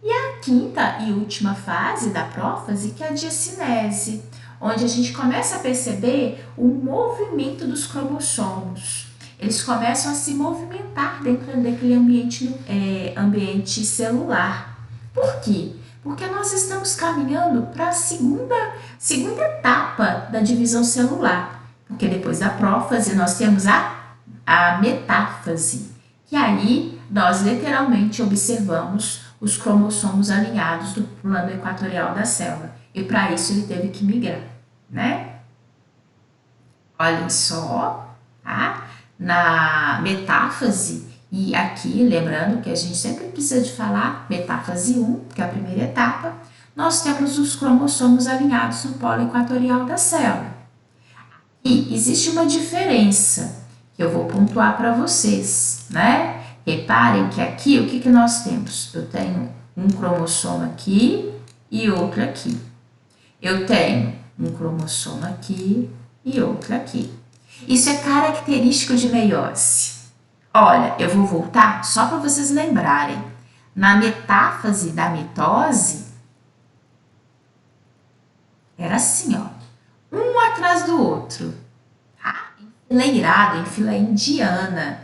E a quinta e última fase da prófase, que é a diacinese, onde a gente começa a perceber o movimento dos cromossomos. Eles começam a se movimentar dentro daquele ambiente celular. Por quê? Porque nós estamos caminhando para a segunda etapa da divisão celular. Porque depois da prófase nós temos a metáfase, que aí nós literalmente observamos os cromossomos alinhados do plano equatorial da célula. E para isso ele teve que migrar, né? Olhem só, tá? Na metáfase, e aqui lembrando que a gente sempre precisa de falar metáfase 1, que é a primeira etapa, nós temos os cromossomos alinhados no polo equatorial da célula. E existe uma diferença que eu vou pontuar para vocês, né? Reparem que aqui, o que nós temos? Eu tenho um cromossomo aqui e outro aqui. Eu tenho um cromossomo aqui e outro aqui. Isso é característico de meiose. Olha, eu vou voltar só para vocês lembrarem. Na metáfase da mitose, era assim, ó. Um atrás do outro, tá? Enfileirado, em fila indiana.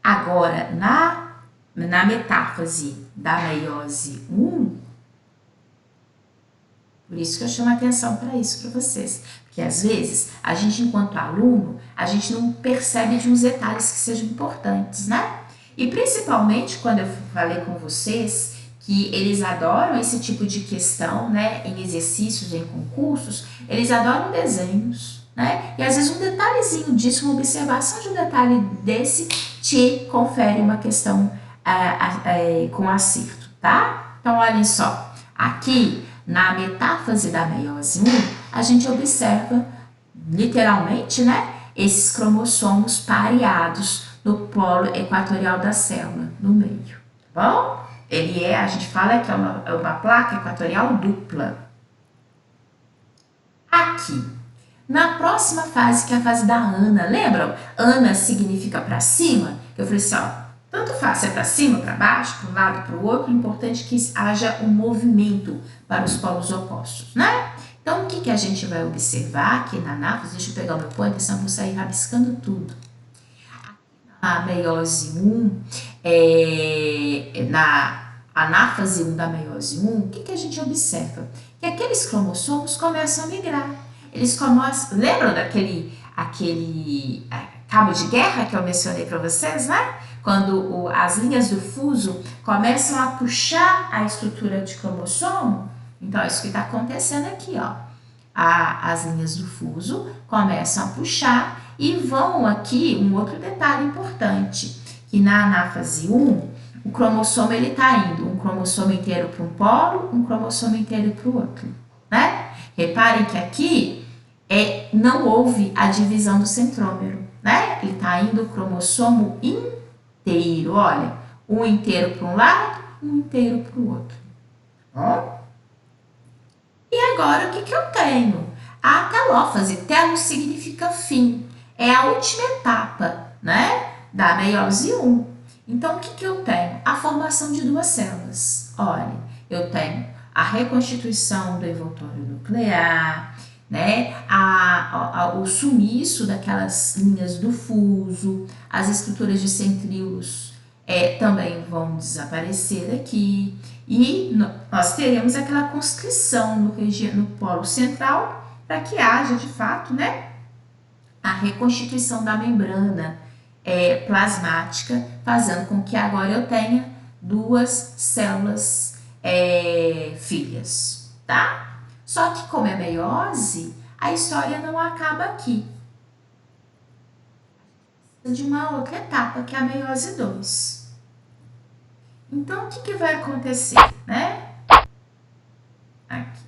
Agora, na metáfase da meiose 1, por isso que eu chamo a atenção para isso para vocês. Porque às vezes, a gente enquanto aluno, a gente não percebe de uns detalhes que sejam importantes, né? E principalmente quando eu falei com vocês que eles adoram esse tipo de questão, né? Em exercícios, em concursos, eles adoram desenhos, né? E às vezes um detalhezinho disso, uma observação de um detalhe desse, te confere uma questão com acerto, tá? Então, olhem só. Aqui na metáfase da meiose 1, a gente observa, literalmente, né, esses cromossomos pareados no polo equatorial da célula, no meio, tá bom? A gente fala que é uma placa equatorial dupla. Aqui, na próxima fase, que é a fase da Ana, lembram? Ana significa para cima. Eu falei assim, ó, tanto faz, se é para cima, para baixo, para um lado, para o outro, o importante é que haja um movimento para os polos opostos, né? Então, o que a gente vai observar aqui na anáfase? Deixa eu pegar o meu pointer, senão eu vou sair rabiscando tudo. A meiose 1, na anáfase 1 da meiose 1, o que a gente observa? Que aqueles cromossomos começam a migrar. Eles começam, lembram daquele cabo de guerra que eu mencionei para vocês, né? Quando as linhas do fuso começam a puxar a estrutura de cromossomo, então é isso que está acontecendo aqui, ó. As linhas do fuso começam a puxar e vão aqui, um outro detalhe importante, que na anáfase 1, o cromossomo ele está indo um cromossomo inteiro para um polo, um cromossomo inteiro para o outro, né? Reparem que aqui não houve a divisão do centrômero, né? Ele está indo o cromossomo inteiro, olha, um inteiro para um lado, um inteiro para o outro, ó. E agora, o que eu tenho? A telófase. Telo significa fim. É a última etapa, né, da meiose 1. Então, o que eu tenho? A formação de duas células. Olha, eu tenho a reconstituição do envoltório nuclear, né, o sumiço daquelas linhas do fuso, as estruturas de centríolos também vão desaparecer aqui. E nós teremos aquela constrição no polo central para que haja, de fato, né, a reconstituição da membrana plasmática, fazendo com que agora eu tenha duas células filhas, tá? Só que como é meiose, a história não acaba aqui. De uma outra etapa, que é a meiose 2. Então, o que vai acontecer, né? Aqui,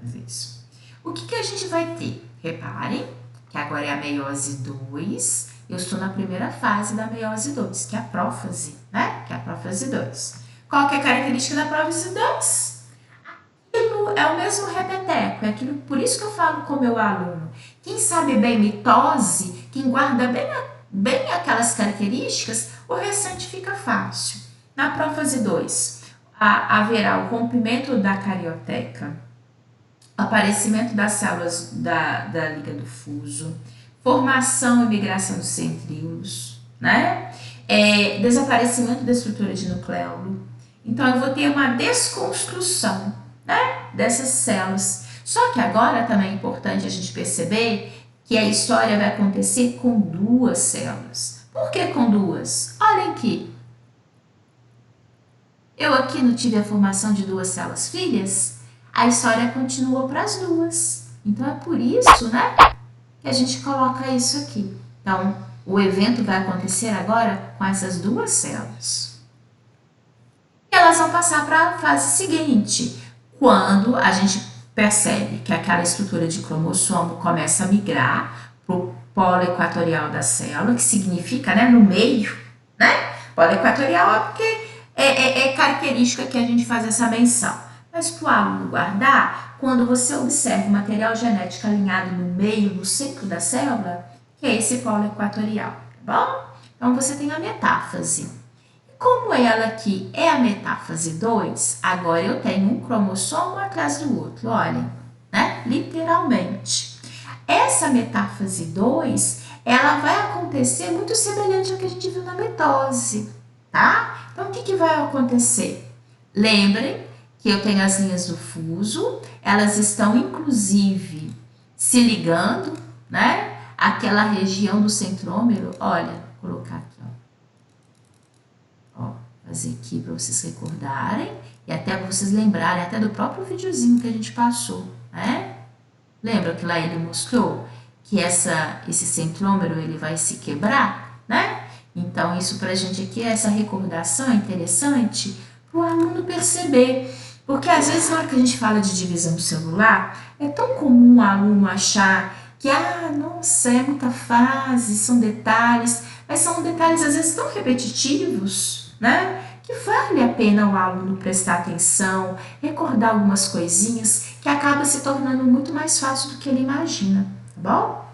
fazer isso. O que a gente vai ter? Reparem que agora é a meiose 2. Eu estou na primeira fase da meiose 2, que é a prófase, né? Que é a prófase 2. Qual que é a característica da prófase 2? Aquilo é o mesmo repeteco, é aquilo, por isso que eu falo com o meu aluno. Quem sabe bem mitose, quem guarda bem aquelas características, o restante fica fácil. Na prófase 2, haverá o rompimento da carioteca, aparecimento das células da liga do fuso, formação e migração dos centríolos, né? Desaparecimento da estrutura de nucleolo. Então, eu vou ter uma desconstrução, né, dessas células. Só que agora também é importante a gente perceber que a história vai acontecer com duas células. Por que com duas? Olhem aqui. Eu aqui não tive a formação de duas células filhas, a história continuou para as duas. Então, é por isso, né, que a gente coloca isso aqui. Então, o evento vai acontecer agora com essas duas células. E elas vão passar para a fase seguinte, quando a gente percebe que aquela estrutura de cromossomo começa a migrar para o polo equatorial da célula, que significa, né, no meio, né? Polo equatorial é porque é característica que a gente faz essa menção. Mas para o aluno guardar, quando você observa o material genético alinhado no meio, no centro da célula, que é esse polo equatorial, tá bom? Então, você tem a metáfase. Como ela aqui é a metáfase 2, agora eu tenho um cromossomo atrás do outro, olha, né? Literalmente. Essa metáfase 2, ela vai acontecer muito semelhante ao que a gente viu na mitose, tá? Então, o que vai acontecer? Lembrem que eu tenho as linhas do fuso, elas estão, inclusive, se ligando, né? Aquela região do centrômero, olha, vou colocar aqui, ó. Fazer aqui para vocês recordarem e até para vocês lembrarem até do próprio videozinho que a gente passou, né? Lembra que lá ele mostrou que esse centrômero ele vai se quebrar, né? Então, isso para a gente aqui, essa recordação é interessante para o aluno perceber. Porque às vezes na hora que a gente fala de divisão celular, é tão comum o aluno achar que, nossa, é muita fase, são detalhes, mas são detalhes às vezes tão repetitivos, né? Que vale a pena o aluno prestar atenção, recordar algumas coisinhas, que acaba se tornando muito mais fácil do que ele imagina, tá bom?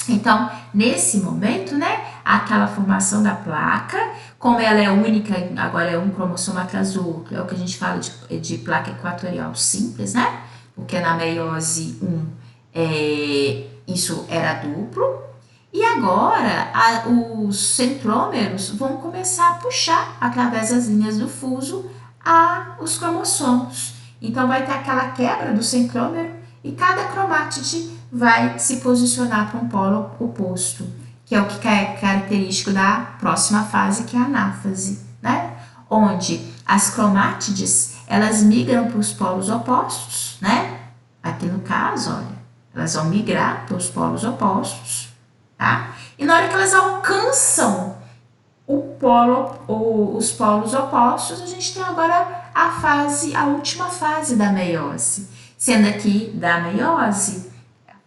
Então, nesse momento, né, aquela formação da placa, como ela é única, agora é um cromossomo atrás do outro, é o que a gente fala de placa equatorial simples, né? Porque na meiose 1 isso era duplo, e agora os centrômeros vão começar a puxar através das linhas do fuso os cromossomos. Então vai ter aquela quebra do centrômero e cada cromátide vai se posicionar para um polo oposto, que é o que é característico da próxima fase, que é a anáfase, né? Onde as cromátides, elas migram para os polos opostos, né? Aqui no caso, olha, elas vão migrar para os polos opostos, tá? E na hora que elas alcançam os polos opostos, a gente tem agora a última fase da meiose, sendo aqui da meiose,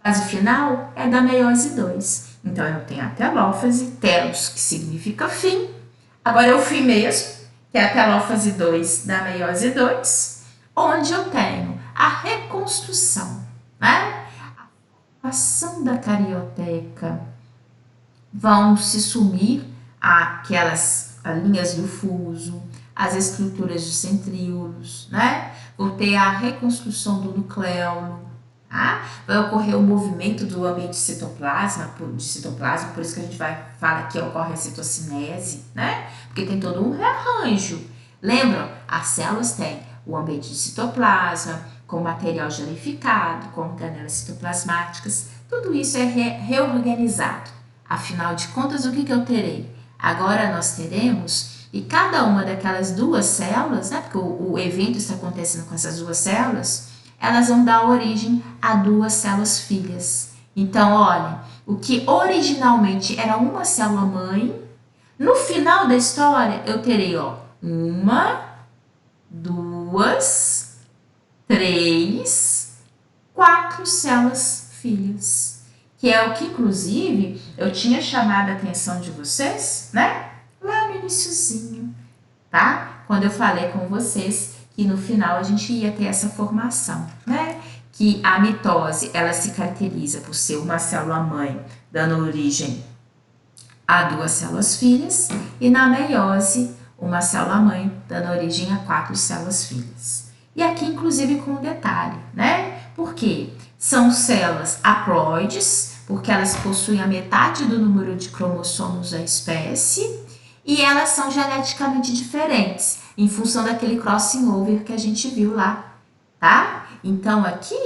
a fase final é da meiose 2. Então, eu tenho a telófase, telos, que significa fim. Agora é o fim mesmo, que é a telófase 2 da meiose 2, onde eu tenho a reconstrução, né? A formação da carioteca. Vão se sumir aquelas linhas do fuso, as estruturas de centríolos, né? Vou ter a reconstrução do nucleolo, tá? Vai ocorrer o movimento do ambiente de citoplasma, por isso que a gente fala que ocorre a citocinese, né? Porque tem todo um rearranjo. Lembram? As células têm o ambiente de citoplasma, com material gelificado, com organelas citoplasmáticas, tudo isso é reorganizado. Afinal de contas, o que eu terei? Agora nós teremos, e cada uma daquelas duas células, né, porque o evento está acontecendo com essas duas células, elas vão dar origem a duas células filhas. Então, olha, o que originalmente era uma célula mãe, no final da história eu terei, uma, duas, três, 4 células filhas. Que é o que, inclusive, eu tinha chamado a atenção de vocês, né? Lá no iniciozinho, tá? Quando eu falei com vocês que no final a gente ia ter essa formação, né? Que a mitose, ela se caracteriza por ser uma célula-mãe dando origem a 2 células filhas e na meiose, uma célula-mãe dando origem a 4 células filhas. E aqui, inclusive, com um detalhe, né? Por quê? São células haploides, porque elas possuem a metade do número de cromossomos da espécie e elas são geneticamente diferentes, em função daquele crossing over que a gente viu lá, tá? Então, aqui,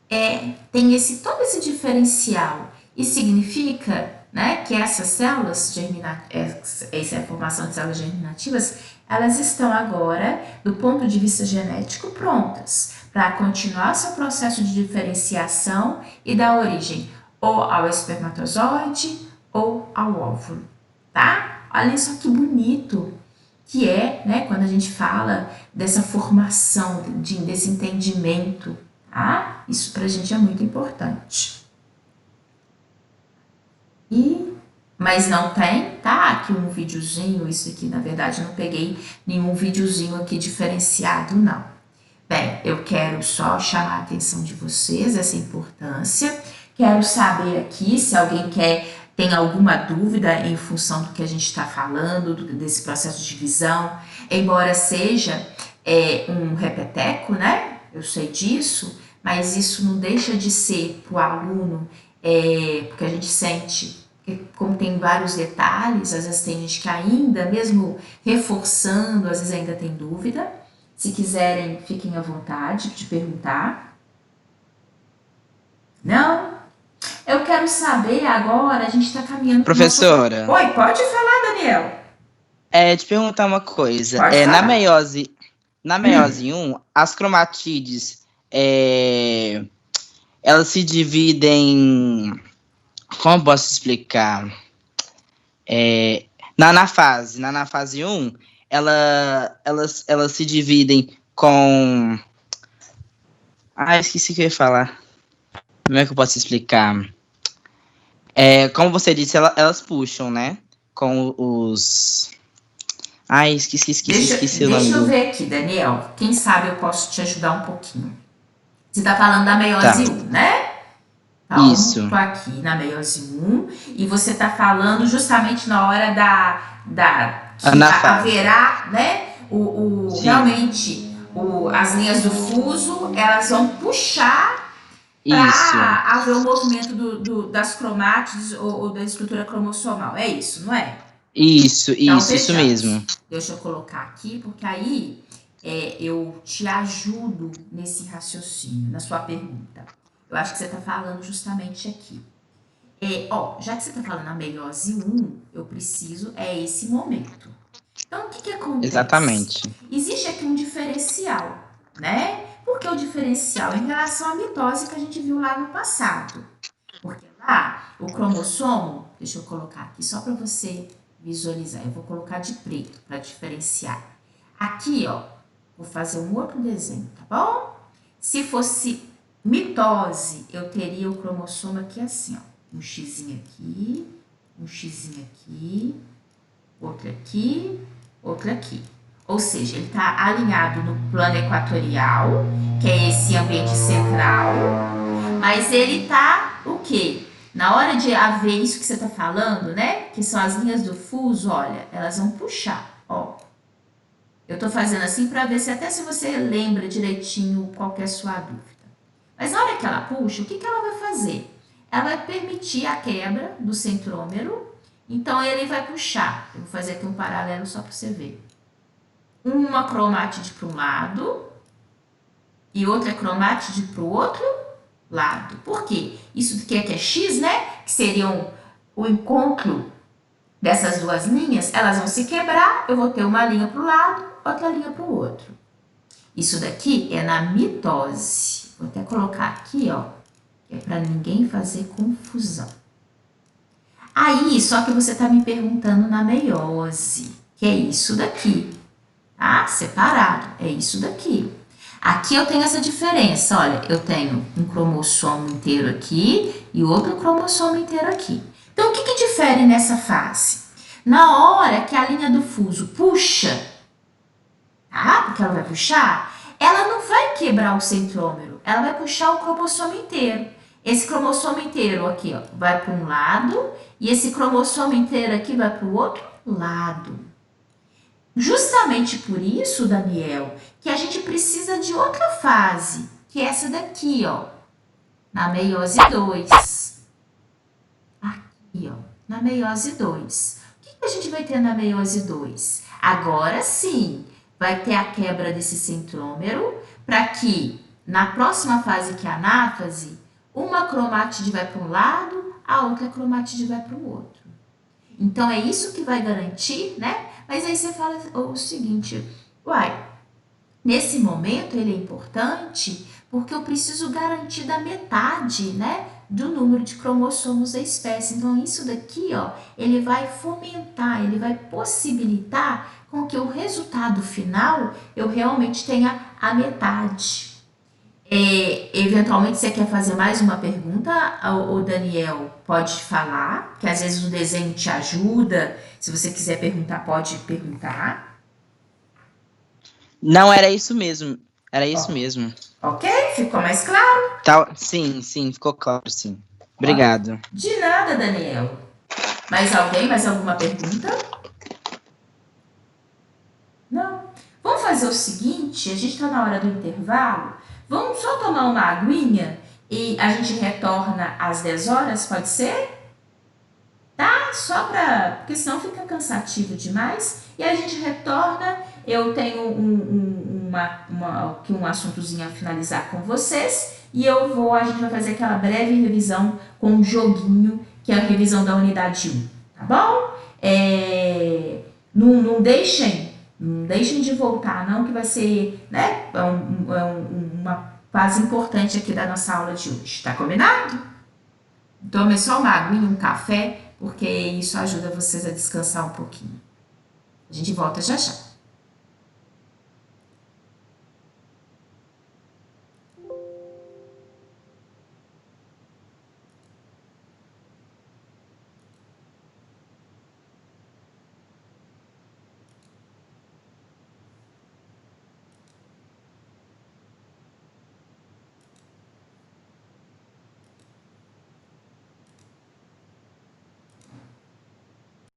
tem todo esse diferencial e significa, né, que essas células essa é a formação de células germinativas, elas estão agora, do ponto de vista genético, prontas para continuar seu processo de diferenciação e dar origem ou ao espermatozoide ou ao óvulo, tá? Olha só que bonito que é, né, quando a gente fala dessa formação, desse entendimento, tá? Isso pra gente é muito importante. Mas não tem, tá? Aqui um videozinho, isso aqui na verdade não peguei nenhum videozinho aqui diferenciado, não. Bem, eu quero só chamar a atenção de vocês, essa importância. Quero saber aqui se alguém tem alguma dúvida em função do que a gente está falando, desse processo de divisão. Embora seja um repeteco, né? Eu sei disso, mas isso não deixa de ser para o aluno, porque a gente sente, como tem vários detalhes, às vezes tem gente que ainda, mesmo reforçando, às vezes ainda tem dúvida. Se quiserem, fiquem à vontade de perguntar. Não? Eu quero saber agora, a gente está caminhando... Professora. Oi, pode falar, Daniel. Te perguntar uma coisa. Pode falar. Na meiose 1, as cromatídeos, elas se dividem... Como posso explicar? Na fase 1, elas se dividem com... esqueci o que eu ia falar. Como é que eu posso explicar? Como você disse, elas puxam, né? Com os... esqueci o nome. Deixa eu ver aqui, Daniel. Quem sabe eu posso te ajudar um pouquinho. Você está falando da meiose 1, né? Então, Isso. Estou aqui na meiose 1 e você está falando justamente na hora que haverá, né? Realmente, as linhas do fuso, elas vão puxar para haver o movimento das cromátides ou da estrutura cromossomal. É isso, não é? Isso Então, mesmo. Deixa eu colocar aqui, porque aí eu te ajudo nesse raciocínio, na sua pergunta. Eu acho que você está falando justamente aqui. Já que você está falando a meiose 1, eu preciso, esse momento. Então, o que acontece? Exatamente. Existe aqui um diferencial, né? Por que o diferencial? Em relação à mitose que a gente viu lá no passado. Porque lá, o cromossomo, deixa eu colocar aqui só para você visualizar. Eu vou colocar de preto para diferenciar. Aqui, vou fazer um outro desenho, tá bom? Se fosse mitose, eu teria o cromossomo aqui assim, um xizinho aqui, um xizinho aqui, outro aqui, outro aqui. Ou seja, ele está alinhado no plano equatorial, que é esse ambiente central, mas ele está o quê? Na hora de haver isso que você está falando, né? Que são as linhas do fuso, olha, elas vão puxar, Eu estou fazendo assim para ver se você lembra direitinho qual que é a sua dúvida. Mas na hora que ela puxa, o que ela vai fazer? Ela vai permitir a quebra do centrômero, então ele vai puxar. Eu vou fazer aqui um paralelo só para você ver. Uma cromátide para um lado e outra cromátide para o outro lado. Por quê? Isso aqui é X, né? Que seriam o encontro dessas duas linhas, elas vão se quebrar, eu vou ter uma linha para o lado, outra linha para o outro. Isso daqui é na mitose. Vou até colocar aqui, que é para ninguém fazer confusão. Aí, só que você está me perguntando na meiose, que é isso daqui, tá? Separado, é isso daqui. Aqui eu tenho essa diferença, olha, eu tenho um cromossomo inteiro aqui e outro cromossomo inteiro aqui. Então, o que difere nessa fase? Na hora que a linha do fuso puxa, tá? Porque ela vai puxar, ela não vai quebrar o centrômero, ela vai puxar o cromossomo inteiro. Esse cromossomo inteiro aqui, vai para um lado e esse cromossomo inteiro aqui vai para o outro lado. Justamente por isso, Daniel, que a gente precisa de outra fase, que é essa daqui, na meiose 2. Aqui, na meiose 2. O que a gente vai ter na meiose 2? Agora sim, vai ter a quebra desse centrômero para que, na próxima fase, que é a anáfase, uma cromátide vai para um lado, a outra cromátide vai para o outro. Então, é isso que vai garantir, né? Mas aí você fala o seguinte, nesse momento ele é importante porque eu preciso garantir da metade, né, do número de cromossomos da espécie. Então, isso daqui, ele vai fomentar, ele vai possibilitar com que o resultado final eu realmente tenha a metade. Eventualmente, você quer fazer mais uma pergunta, o Daniel pode falar, que às vezes o desenho te ajuda. Se você quiser perguntar, pode perguntar. Não, era isso mesmo. Era isso mesmo. Ok? Ficou mais claro? Sim, ficou claro, sim. Obrigado. De nada, Daniel. Mais alguém? Mais alguma pergunta? Não? Vamos fazer o seguinte, a gente está na hora do intervalo. Vamos só tomar uma aguinha e a gente retorna às 10 horas, pode ser? Tá? Só para... porque senão fica cansativo demais. E a gente retorna, eu tenho um assuntozinho a finalizar com vocês. E a gente vai fazer aquela breve revisão com um joguinho, que é a revisão da unidade 1. Tá bom? Não deixem de voltar, não, que vai ser, né, uma fase importante aqui da nossa aula de hoje. Tá combinado? Tome só uma aguinha, um café, porque isso ajuda vocês a descansar um pouquinho. A gente volta já já.